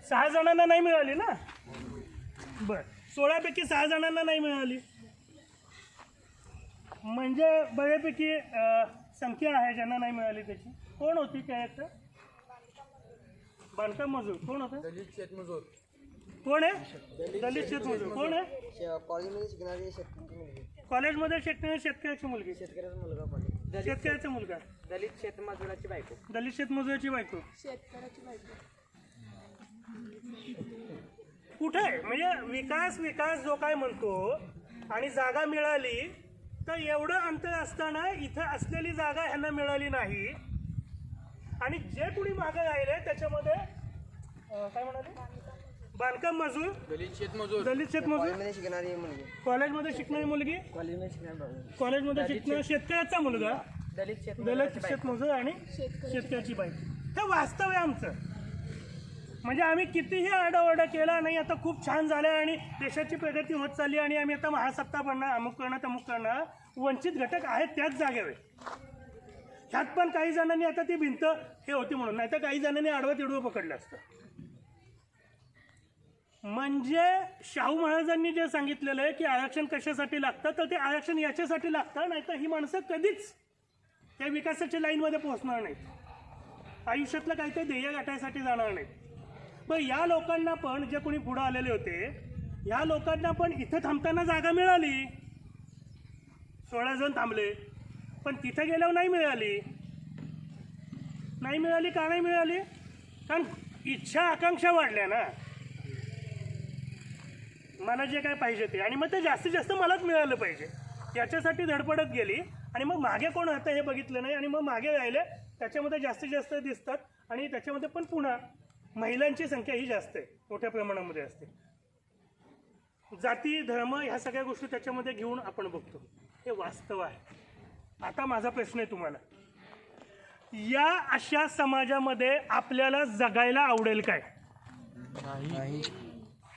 6 जणांना नाही मिळाली ना. बरं, 16पैकी 6 जणांना नाही मिळाली. म्हणजे बऱ्यापैकी संख्या आहे ज्यांना नाही मिळाली त्याची. कोण होती कॅरेक्टर? बांधकाम मजूर. कोण होतं? दलित शेतमजूर. कोण आहे? दलित शेतमजूर. कोण आहे? कॉलेजमध्ये शिकणारी शेतकऱ्याची मुलगी. कॉलेजमध्ये शिकणारी शेतकऱ्याची मुलगी. शेतकऱ्याचा मुलगा कॉलेज. शेतकऱ्याचा मुलगा. दलित शेतमजुराची बायको. दलित शेतमजुराची बायको. शेतकऱ्याची बायको. कुठे आहे? म्हणजे विकास जो काय म्हणतो आणि जागा मिळाली तर एवढं अंतर असताना इथं असलेली जागा ह्यांना मिळाली नाही आणि जे कुणी मागं राहिले त्याच्यामध्ये काय म्हणाले? बांधकाम मजूर, दलित शेतमजूर. दलित शेतमजूर, कॉलेजमध्ये शिकणारी मुलगी. कॉलेजमध्ये शिकणारी मुलगी, कॉलेजमध्ये शिकणारी कॉलेजमध्ये शिकणारा शेतकऱ्याचा मुलगा, दलित दलित शेतमजूर आणि शेतकऱ्याची बायको. हे वास्तव आहे आमचं. म्हणजे आम्ही कितीही आरडाओरडा केला नाही, आता खूप छान झालं आणि देशाची प्रगती होत चालली आणि आम्ही आता महासत्ता बनणार, अमुक करणार तमुक करणार. वंचित घटक आहेत त्याच जागेवर. ह्यात पण काही जणांनी आता ती भिंत हे होती म्हणून, नाही तर काही जणांनी आडवं तिडवं पकडलं असतं. म्हणजे शाहू महाराजांनी जे सांगितलेलं आहे की आरक्षण कशासाठी लागतं, तर ते आरक्षण याच्यासाठी लागतं, नाही तर ही माणसं कधीच त्या विकासाच्या लाईनमध्ये पोहोचणार नाहीत, आयुष्यातलं काहीतरी ध्येय गाठायसाठी जाणार नाहीत. पण या लोकांना पण, जे कोणी पुढं आलेले होते, या लोकांना पण इथं थांबताना जागा मिळाली. 16 जण थांबले, पण तिथे गेल्यावर नाही मिळाली. नाही मिळाली का नाही मिळाली? कारण इच्छा आकांक्षा वाढल्या ना, मला जे काय पाहिजे ते, आणि मग ते जास्तीत जास्त मलाच मिळालं पाहिजे याच्यासाठी धडपडत गेली. आणि मग मागे कोण होतं हे बघितलं नाही आणि मग मागे राहिले. त्याच्यामध्ये जास्तीत जास्त दिसतात आणि त्याच्यामध्ये पण पुन्हा महिलांची संख्या ही जास्त आहे, मोठ्या प्रमाणामध्ये असते. जाती धर्म ह्या सगळ्या गोष्टी त्याच्यामध्ये घेऊन आपण बघतो. हे वास्तव आहे. आता माझा प्रश्न आहे तुम्हाला, या अशा समाजामध्ये आपल्याला जगायला आवडेल काय? नाही.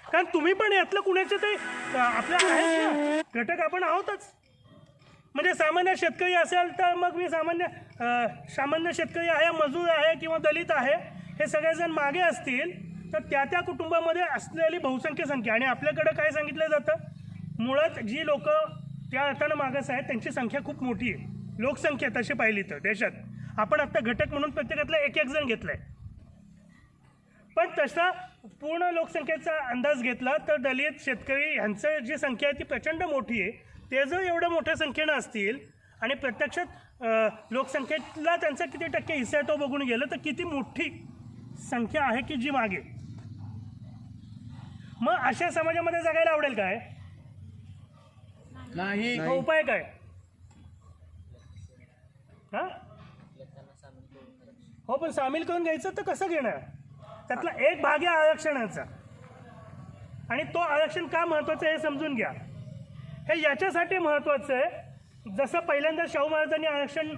कारण तुम्ही पण यातलं कुणाचे ते आपल्या आहेत ना, घटक आपण आहोतच. म्हणजे सामान्य शेतकरी असेल तर मग मी सामान्य शेतकरी आहे, मजूर आहे किंवा दलित आहे, हे सगळेजण मागे असतील तर त्या कुटुंबामध्ये असलेली बहुसंख्य संख्या. आणि आपल्याकडं काय सांगितलं जातं, मुळात जी लोक त्या अर्थानं मागास आहेत त्यांची संख्या खूप मोठी आहे, लोकसंख्या तशी पाहिली तर देशात. आपण आत्ता घटक म्हणून प्रत्येकातला एक जण घेतलाय, पण तसा पूर्ण लोकसंख्येचा अंदाज घेतला तर दलित शेतकरी ह्यांचं जी संख्या आहे ती प्रचंड मोठी आहे. ते जर एवढ्या मोठ्या संख्येनं असतील आणि प्रत्यक्षात लोकसंख्येतला त्यांचा किती टक्के हिस्सा आहे तो बघून गेलं तर किती मोठी संख्या आहे की जी मागे. मग अशा समाजामध्ये जगायला आवडेल काय? नाही. मग उपाय काय? हा हो, पण सामील करून घ्यायचं तर कसं घेणार? त्यातला एक भाग आहे आरक्षणाचा, आणि तो आरक्षण का महत्त्वाचं आहे हे समजून घ्या. हे याच्यासाठी महत्त्वाचं आहे, जसं पहिल्यांदा शाहू महाराजांनी आरक्षण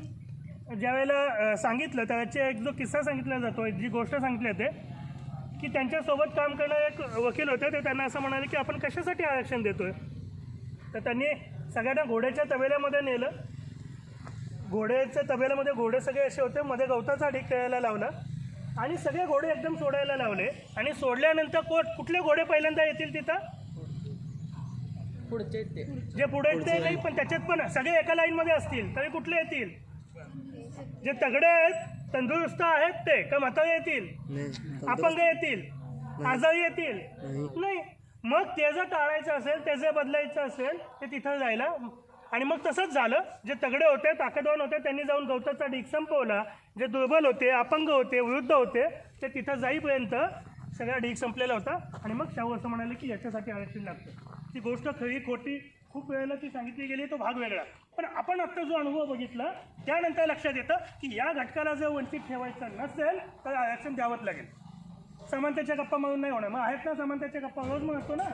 ज्या वेळेला सांगितलं त्याचे एक जो किस्सा सांगितला जातो, जी गोष्ट सांगितली जाते की त्यांच्यासोबत काम करणारे एक वकील होते, ते त्यांना असं म्हणाले की आपण कशासाठी आरक्षण देतोय. तर त्यांनी सगळ्यांना घोड्याच्या तबेल्यामध्ये नेलं. घोड्याच्या तबेल्यामध्ये घोडे सगळे असे होते, मध्ये गवताचा ढीग करायला लावला आणि सगळे घोडे एकदम सोडायला लावले. आणि सोडल्यानंतर कुठले घोडे पहिल्यांदा येतील तिथं? पुढचे ते जे पुढे ते नाही, पण त्याच्यात पण सगळे एका लाईनमध्ये असतील तरी कुठले येतील? जे तगडे आहेत, तंदुरुस्त आहेत ते, का म्हातारे येतील, अपंग येतील, आजारी येतील? नाही. मग ते जर टाळायचं असेल, ते जर बदलायचं असेल ते तिथं जायला. आणि मग तसंच झालं. जे तगडे होते, ताकदवान होते, त्यांनी जाऊन गवताचा ढीग संपवला. जे दुर्बल होते, अपंग होते, वृद्ध होते, ते तिथं जाईपर्यंत सगळा ढीग संपलेला होता. आणि मग शाहू असं म्हणाले की याच्यासाठी आरक्षण लागतं. ती गोष्ट खरी खोटी खूप वेळेला ती सांगितली गेली, तो भाग वेगळा. पण आपण आत्ता जो अनुभव बघितला त्यानंतर लक्षात येतं की या घटकाला जर वंचित ठेवायचं नसेल तर आरक्षण द्यावंच लागेल. समानतेच्या गप्पा मारून नाही होणार. मग आहेत ना समानतेच्या गप्पा, रोज मग असतो ना,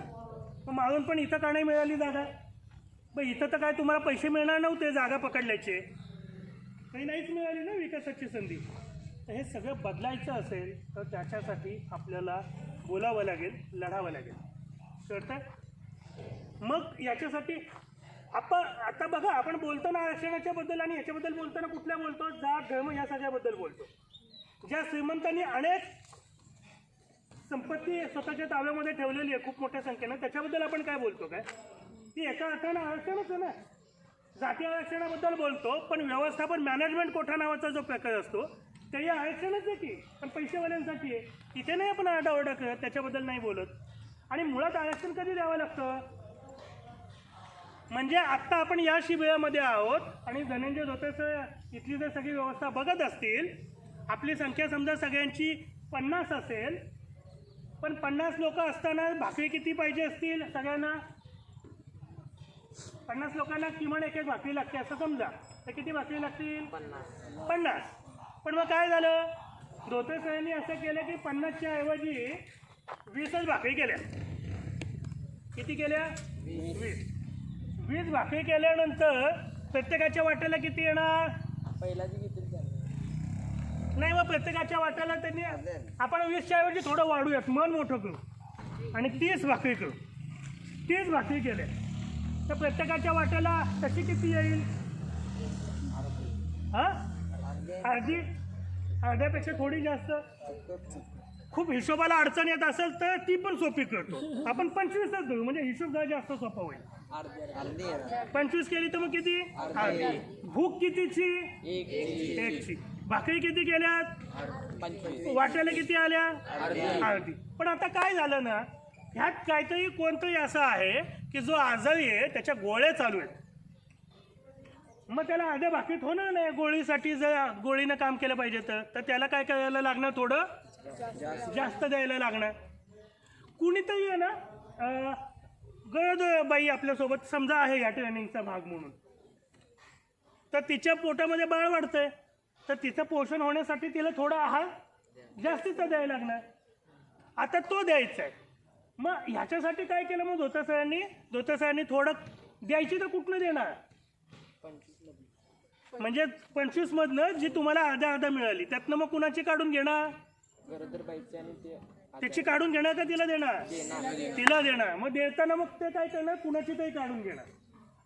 मग मारून पण इथं का नाही मिळाली जागा? मग इथं तर काय तुम्हाला पैसे मिळणार नव्हते जागा पकडल्याचे, काही नाहीच मिळाली ना विकासाची संधी. तर हे सगळं बदलायचं असेल तर त्याच्यासाठी आपल्याला बोलावं लागेल, लढावं लागेल. कळतं? मग याच्यासाठी आपण आता बघा, आपण बोलताना आरक्षणाच्या बद्दल आणि ह्याच्याबद्दल बोलताना कुठल्या बोलतो? जात धर्म ह्या सगळ्याबद्दल बोलतो. ज्या श्रीमंतांनी अनेक संपत्ती स्वतःच्या ताब्यामध्ये ठेवलेली आहे खूप मोठ्या संख्येनं, त्याच्याबद्दल आपण काय बोलतो? काय ती एका अर्थानं आरक्षणच आहे ना. जाती आरक्षणाबद्दल बोलतो, पण व्यवस्थापन मॅनेजमेंट कोठा नावाचा जो प्रकार असतो ते आरक्षणच आहे की, पण पैसेवाल्यांसाठी आहे. इथे नाही आपण आरडाओरडा करत, त्याच्याबद्दल नाही बोलत. आणि मुळात आरक्षण कधी द्यावं लागतं? म्हणजे आत्ता आपण या शिबिरामध्ये आहोत आणि धनंजय धोत्रे इथली जर सगळी व्यवस्था बघत असतील, आपली संख्या समजा सगळ्यांची 50 असेल, पण 50 लोक असताना भाकरी किती पाहिजे असतील सगळ्यांना? 50 लोकांना किमान एक एक भाकरी लागते असं समजा, तर किती भाकरी लागतील? 50. पण मग काय झालं, धोत्रे सरांनी असं केलं की 50च्या ऐवजी 20च भाकरी केल्या. किती केल्या? 20 भाकरी केल्यानंतर प्रत्येकाच्या वाट्याला किती येणार? पहिला जी घेतील त्यांना नाही, मग प्रत्येकाच्या वाट्याला त्यांनी आपण 20च्या ऐवजी थोडं वाढूयात, मन मोठं करू आणि 30 भाकरी करू. 30 भाकरी केल्या तर प्रत्येकाच्या वाट्याला तशी किती येईल? हा, अर्धी. अर्ध्यापेक्षा थोडी जास्त. खूप हिशोबाला अडचण येत असेल तर ती पण सोपी करतो आपण. 25च धरू, म्हणजे हिशोब जरा जास्त सोपा होईल. 25 केली तर मग किती? अर्धी. भूक कितीची? एकची. भाकरी किती केल्यात? वाट्याला किती आल्या? अर्धी. पण आता काय झालं ना, ह्यात काहीतरी कोणतंही असं आहे की जो आजारी आहे त्याच्या गोळ्या चालू आहेत, मग त्याला अर्ध्या भाकरीत होणार नाही. गोळीसाठी जर गोळीनं काम केलं पाहिजे तर त्याला काय करायला लागणार? थोडं जास्त द्यायला लागणार. कुणीतरी आहे ना, गरोदर बाई आपल्यासोबत समजा आहे या ट्रेनिंगचा भाग म्हणून, तर तिच्या पोटामध्ये बाळ वाढतंय, तर तिचं पोषण होण्यासाठी तिला थोडा आहार जास्तीचा द्यायला लागणार. आता तो द्यायचा आहे. मग ह्याच्यासाठी काय केलं मग धोत्रे सरांनी थोडं द्यायची तर कुठनं देणार? म्हणजे 25 मधनं जी तुम्हाला अर्धा मिळाली त्यातनं मग कुणाची काढून घेणार? गरोदर बाईचे आणि ते त्याची काढून घेणार का तिला देणार? तिला देणार. मग देताना मग ते काय करणार? कुणाची तरी काढून घेणार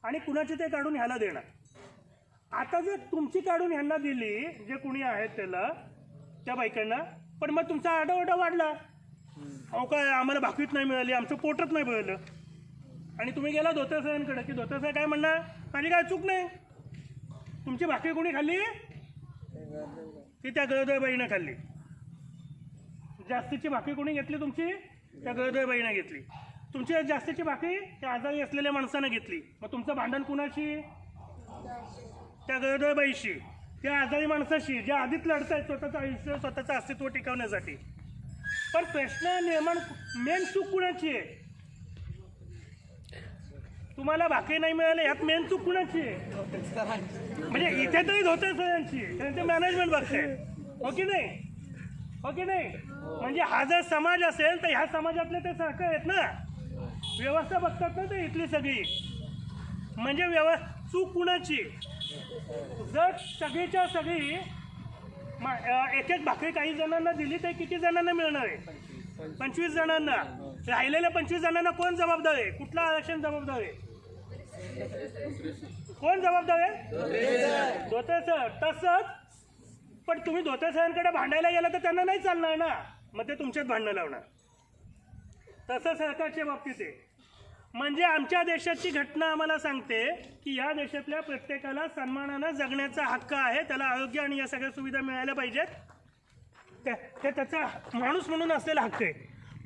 आणि कुणाची ते काढून ह्याला देणार. आता जर तुमची काढून ह्यांना दिली, जे कुणी आहेत त्याला, त्या बायकांना, पण मग तुमचा आरडाओरडा वाढला, अहो काय आम्हाला भाकरीत नाही मिळाली, आमचं पोटच नाही भरलं, आणि तुम्ही गेला धोत्रे सरांकडे की धोत्रे सर काय म्हणणार? माझी काय चूक नाही, तुमची भाकरी कोणी खाल्ली? ती त्या गरोदरबाईनं खाल्ली. जास्तीची भाकरी कोणी घेतली तुमची? त्या गरोदरबाईनं घेतली. तुमची जास्तीची भाकरी त्या आजारी असलेल्या माणसानं घेतली. मग तुमचं भांडण कुणाशी? त्या गरोदरबाईशी, त्या आजारी माणसाशी, ज्या आधीच लढतायत स्वतःचं आयुष्य, स्वतःचं अस्तित्व टिकवण्यासाठी. पण प्रश्न निर्माण, मेन चूक कुणाची आहे? तुम्हाला भाकरी नाही मिळाली, यात मेन चूक कुणाची आहे? म्हणजे इथे तरी धोत्रे सरांची, त्यांचे मॅनेजमेंट बघते, हो की नाही? हो की नाही? म्हणजे हा जर समाज असेल तर ह्या समाजातले ते सरकार आहेत ना, व्यवस्था बघतात ना ते इथली सगळी. म्हणजे चूक कुणाची? जर सगळीच्या सगळी एक एक भाकरी काही जणांना दिली तर किती जणांना मिळणार आहे? 25 जणांना. राहिलेल्या 25 जणांना कोण जबाबदार आहे? कुठला आरक्षण जबाबदार आहे? कोण जबाबदार आहे? धोत्रे सर. तसंच पण तुम्ही धोत्रे सरांकडे भांडायला गेला तर त्यांना नाही चालणार ना, मग ते तुमच्यात भांडणं लावणार. तसं सरकारच्या बाबतीत आहे. म्हणजे आमच्या देशाची घटना आम्हाला सांगते की या देशातल्या प्रत्येकाला सन्मानानं जगण्याचा हक्क आहे, त्याला आरोग्य आणि या सगळ्या सुविधा मिळायला पाहिजेत, ते त्याचा माणूस म्हणून असलेला हक्क आहे.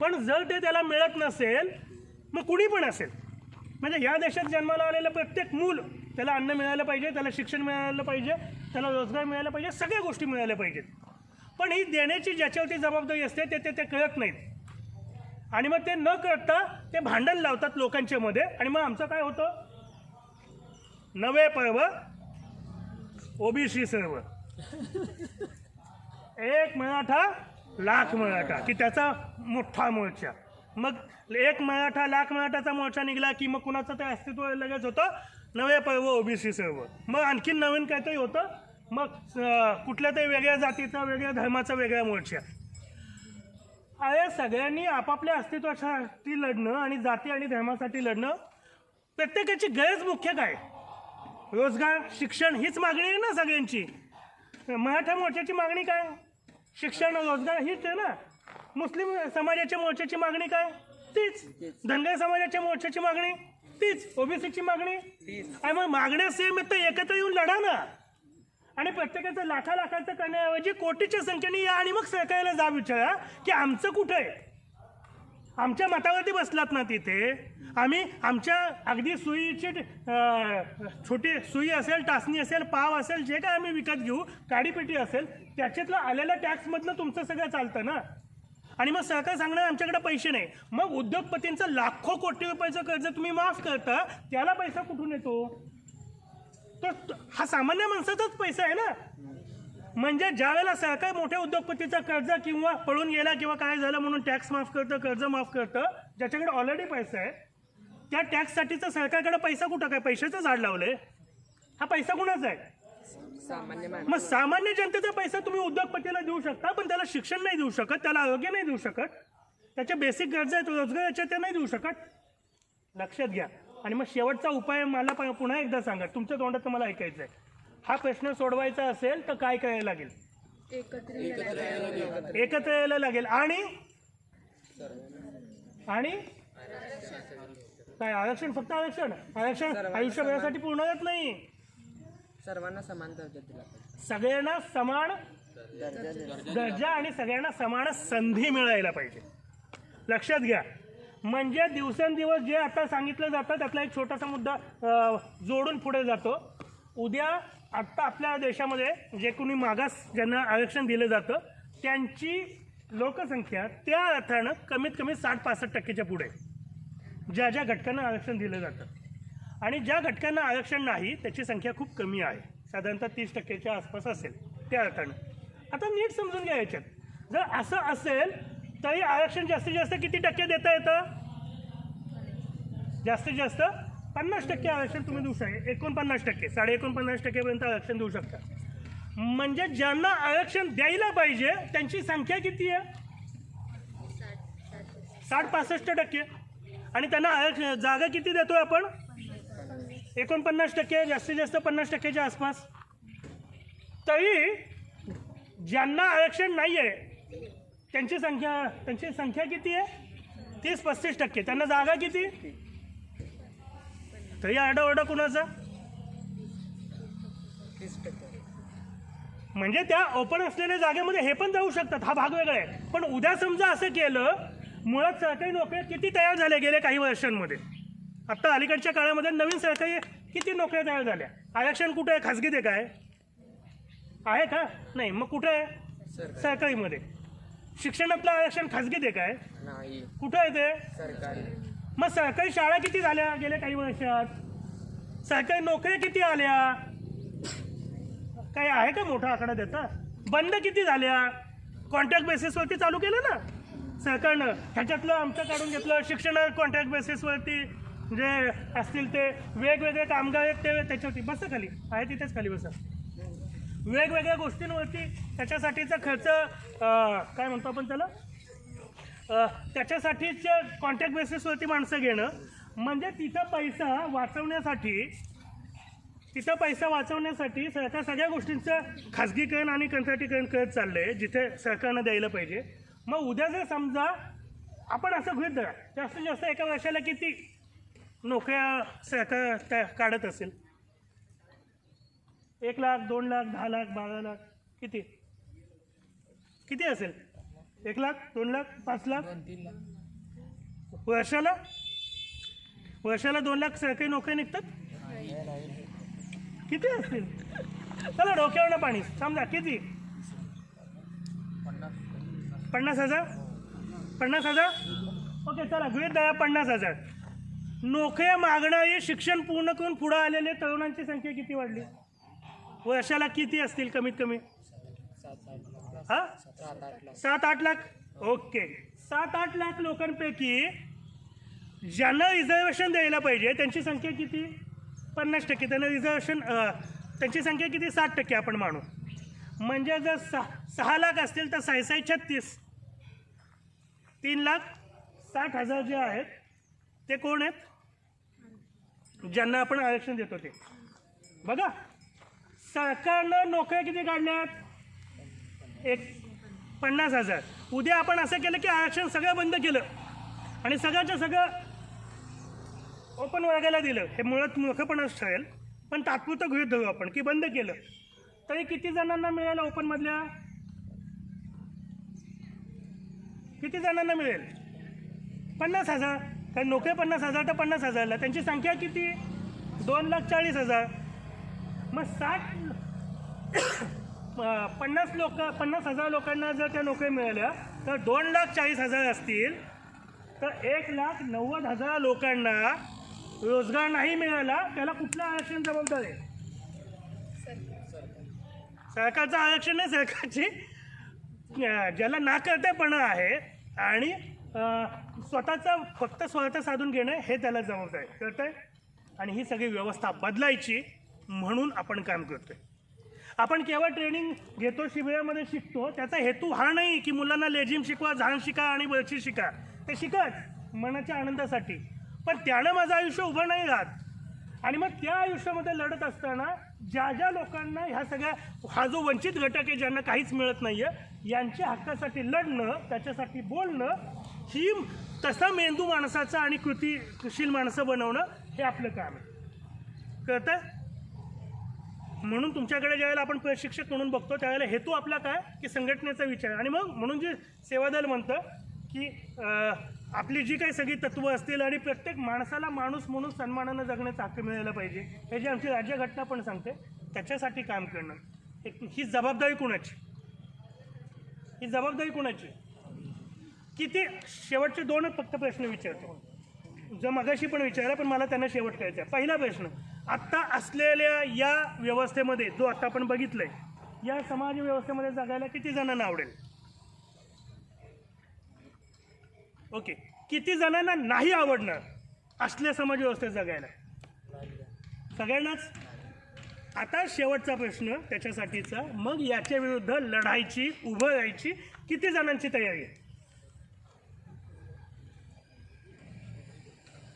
पण जर ते त्याला मिळत नसेल, मग कुणी पण असेल, म्हणजे या देशात जन्माला आलेलं प्रत्येक मूल, त्याला अन्न मिळालं पाहिजे, त्याला शिक्षण मिळालं पाहिजे, त्याला रोजगार मिळाला पाहिजे, सगळ्या गोष्टी मिळाल्या पाहिजेत. पण ही देण्याची ज्याच्यावरती जबाबदारी असते ते कळत नाहीत, आणि मग ते न करता ते भांडण लावतात लोकांच्या मध्ये. आणि मग आमचं काय होतं? नवे पर्व ओबीसी सर्व, एक मराठा लाख मराठा, की त्याचा मोठा मोर्चा. मग एक मराठा लाख मराठाचा मोर्चा निघाला की मग कुणाचं ते अस्तित्व लगेच होतं, नवे पर्व ओबीसी सर्व. मग आणखीन नवीन काहीतरी होतं, मग कुठल्या तरी वेगळ्या जातीचा, वेगळ्या धर्माचा वेगळा मोर्चा. अरे सगळ्यांनी आपापल्या अस्तित्वासाठी लढणं आणि जाती आणि धर्मासाठी लढणं. प्रत्येकाची गरज मुख्य काय? रोजगार, शिक्षण, हीच मागणी आहे ना सगळ्यांची. मराठा मोर्चाची मागणी काय? शिक्षण, रोजगार, हीच आहे ना. मुस्लिम समाजाच्या मोर्चाची मागणी काय? तीच. धनगर समाजाच्या मोर्चाची मागणी तीच ओबीसीची मागणी आणि मग मागण्या सेम आहेत तर एकत्र येऊन लढा ना. आणि प्रत्येकाचं लाखाचं करण्याऐवजी कोटीच्या संख्येने या आणि मग सरकारला जा विचारा की आमचं कुठं आहे. आमच्या मतावरती बसलात ना तिथे आम्ही आमच्या अगदी सुईची छोटी सुई असेल, टाचणी असेल, पाव असेल, जे काय आम्ही विकत घेऊ, काडीपेटी असेल, त्याच्यातलं आलेल्या टॅक्समधनं तुमचं सगळं चालतं ना. आणि मग सरकार सांगणार आमच्याकडे पैसे नाही. मग उद्योगपतींचं लाखो कोटी रुपयाचं कर्ज तुम्ही माफ करता, त्याला पैसा कुठून येतो? तर हा सामान्य माणसाचाच पैसा आहे ना. म्हणजे ज्या वेळेला सरकार मोठ्या उद्योगपतीचा कर्ज किंवा पळून गेला किंवा काय झालं म्हणून टॅक्स माफ करतं, कर्ज माफ करतं, ज्याच्याकडे ऑलरेडी पैसा आहे त्या टॅक्ससाठीचं सरकारकडे पैसा कुठं काय पैशाचं झाड लावलंय? हा पैसा कुणाचा आहे? सामान्य माणूस. मग सामान्य जनतेचा पैसा तुम्ही उद्योगपतीला देऊ शकता, पण त्याला शिक्षण नाही देऊ शकत, त्याला आरोग्य नाही देऊ शकत, त्याच्या बेसिक गरजा आहेत रोजगाराच्या त्या नाही देऊ शकत. लक्षात घ्या. आणि मग शेवटचा उपाय मला पुन्हा एकदा सांगा, तुमच्या तोंडात मला ऐकायचं आहे. हा प्रश्न सोडवायचा असेल तर काय करायला लागेल? एकत्र यायला लागेल. आणि काय आरक्षण? फक्त आरक्षण आयुष्यभरासाठी पूर्ण होत नाही. सर्वांना समान दर्जा दिला पाहिजे. सगळ्यांना समान दर्जा आणि सगळ्यांना समान संधी मिळायला पाहिजे. लक्षात घ्या. म्हणजे दिवसेंदिवस जे आता सांगितलं जातं त्यातला एक छोटासा मुद्दा जोडून पुढे जातो. उद्या आत्ता आपल्या देशामध्ये जे कोणी मागास ज्यांना आरक्षण दिलं जातं त्यांची लोकसंख्या त्या अर्थानं कमीत कमी 60-65% पुढे, ज्या घटकांना आरक्षण दिलं जातं. आणि ज्या घटकांना आरक्षण नाही त्याची संख्या खूप कमी आहे, साधारणतः 30% आसपास असेल त्या अर्थानं. आता नीट समजून घ्या याच्यात, जर असं असेल तरी आरक्षण जास्तीत जास्त किती टक्के देता येतं? जास्तीत जास्त 50% आरक्षण तुम्ही देऊ शकता. 49%, 49.5%पर्यंत आरक्षण देऊ शकता. म्हणजे ज्यांना आरक्षण द्यायला पाहिजे त्यांची संख्या किती आहे? 60-65%. आणि त्यांना आरक्षण जागा किती देतोय आपण? 49%, जास्तीत जास्त 50%च्या आसपास. तरी ज्यांना आरक्षण नाही आहे त्यांची संख्या किती आहे? 30-35%. त्यांना जागा किती? तरी आरडाओरडा कुणाचा? 30%. म्हणजे त्या ओपन असलेल्या जागेमध्ये हे पण जाऊ शकतात, हा भाग वेगळा आहे. पण उद्या समजा असं केलं, मुळात सरकारी नोकऱ्या किती तयार झाल्या गेल्या काही वर्षांमध्ये. आत्ता अलीकडच्या काळामध्ये नवीन सरकारी किती नोकऱ्या तयार झाल्या. आरक्षण कुठे आहे? खाजगीत आहे काय? आहे का? नाही. मग कुठे आहे? सरकारीमध्ये. शिक्षणातलं आरक्षण खाजगीत आहे काय? नाही. कुठं आहे ते? सरकारी. मग सरकारी शाळा किती झाल्या गेल्या काही वर्षात? सरकारी नोकऱ्या किती आल्या? काही आहे का मोठा आकडा देता? बंद किती झाल्या? कॉन्ट्रॅक्ट बेसिसवरती चालू केलं ना सरकारनं. ह्याच्यातलं आमचं काढून घेतलं. शिक्षण कॉन्ट्रॅक्ट बेसिसवरती जे असतील ते वेगवेगळे कामगार आहेत ते त्याच्यावरती बसा खाली आहे तिथेच खाली बसा. वेगवेगळ्या गोष्टींवरती त्याच्यासाठीचा खर्च काय म्हणतो आपण त्याला, त्याच्यासाठीच कॉन्ट्रॅक्ट बेसिसवरती माणसं घेणं. म्हणजे तिथं पैसा वाचवण्यासाठी सरकार सगळ्या गोष्टींचं खाजगीकरण आणि कंत्राटीकरण करत चाललंय जिथे सरकारनं द्यायला पाहिजे. मग उद्या जर समजा आपण असं गृहीत धरा जास्तीत जास्त एका वर्षाला किती नोकऱ्या सरकार काढत असेल? 1 लाख, 2 लाख, 10 लाख, 12 लाख, किती असेल? 1 लाख, 2 लाख, 5 लाख वर्षाला 2 लाख सरकारी नोकऱ्या निघतात. किती असतील? चला डोक्यावरनं पाणी समजा किती? 50,000. ओके चला गृहीत धरा 50,000. नोकऱ्या मागणारी शिक्षण पूर्ण करून पुढे आलेले तरुणांची संख्या किती वाढली? वर्षाला किती असतील कमीत कमी? 7-8 लाख. ओके 7-8 लाख लोकांपैकी ज्यांना रिझर्वेशन द्यायला पाहिजे त्यांची संख्या किती? 50%. त्यांना रिझर्वेशन त्यांची संख्या किती? 60% आपण मानू. म्हणजे जर 6 लाख असतील तर 6-36 3,60,000 जे आहेत ते कोण आहेत? ज्यांना आपण आरक्षण देतो ते. बघा सरकारनं नोकऱ्या किती काढल्यात? 50,000. उद्या आपण असं केलं की आरक्षण सगळं बंद केलं आणि सगळ्याच्या सगळं ओपन वर्गाला दिलं हे मुळात मूर्खपणच ठरेल, पण तात्पुरतं गृहीत धरू आपण की बंद केलं तरी किती जणांना मिळेल ओपनमधल्या? किती जणांना मिळेल? 50,000. कारण नोकरी 50,000 तर 50,000ला त्यांची संख्या किती? 2,40,000. मग 50,000 लोकांना जर त्या नोकरी मिळाल्या तर 2,40,000 असतील तर 1,90,000 लोकांना रोजगार नाही मिळाला. त्याला कुठलं आरक्षण जबाबदार आहे? सरकारचं आरक्षण आहे. सरकारची ज्याला नाकर्तेपणा आहे आणि स्वतःचा फक्त स्वार्थ साधून घेणं हे त्याला जबाबदार आहे. कळतंय? आणि ही सगळी व्यवस्था बदलायची म्हणून आपण काम करतोय. आपण केवळ ट्रेनिंग घेतो, शिबिरामध्ये शिकतो, त्याचा हेतू हा नाही की मुलांना लेझिम शिकवा, झाण शिका आणि बर्ची शिका. ते शिकत मनाच्या आनंदासाठी, पण त्यानं माझं आयुष्य उभं नाही राहत. आणि मग त्या आयुष्यामध्ये लढत असताना ज्या ज्या लोकांना ह्या सगळ्या हा जो वंचित घटक आहे ज्यांना काहीच मिळत नाही आहे यांच्या हक्कासाठी लढणं, त्याच्यासाठी बोलणं, ही तसा मेंदू माणसाचा आणि कृतीशील माणसं बनवणं हे आपलं काम आहे. कळतं? म्हणून तुमच्याकडे ज्यावेळेला आपण प्रशिक्षक म्हणून बघतो त्यावेळेला हेतू आपला काय की संघटनेचा विचार. आणि मग म्हणून जे सेवादल म्हणतं की आपली जी काही सगळी तत्त्वं असतील आणि प्रत्येक माणसाला माणूस म्हणून सन्मानानं जगण्याचा हक्क मिळायला पाहिजे हे जे आमची राज्यघटना पण सांगते, त्याच्यासाठी काम करणं ही जबाबदारी कुणाची? ही जबाबदारी कुणाची? किती? शेवटचे 2च फक्त प्रश्न विचारतो, जो मगाशी पण विचारला पण मला त्यांना शेवट करायचा आहे. पहिला प्रश्न, आत्ता असलेल्या या व्यवस्थेमध्ये जो आत्ता आपण बघितलंय या समाज व्यवस्थेमध्ये जगायला किती जणांना आवडेल? ओके. किती जणांना नाही आवडणार असल्या समाज व्यवस्थेत जगायला? सगळ्यांनाच. आता शेवटचा प्रश्न त्याच्यासाठीचा, मग याच्या विरुद्ध लढायची, उभं राहायची किती जणांची तयारी आहे?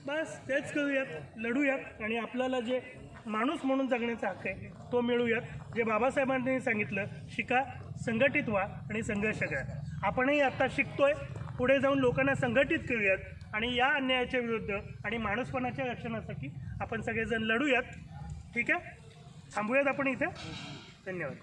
बस तेच करूयात, लढूयात आणि आपल्याला जे माणूस म्हणून जगण्याचा हक्क आहे तो मिळूयात. जे बाबासाहेबांनी सांगितलं, शिका, संघटित व्हा आणि संघर्ष करा. आपणही आत्ता शिकतोय, पुढे जाऊन लोकांना संघटित करूयात आणि या अन्यायाच्या विरुद्ध आणि माणूसपणाच्या रक्षणासाठी आपण सगळेजण लढूयात. ठीक आहे? थांबूयात आपण इथे. धन्यवाद.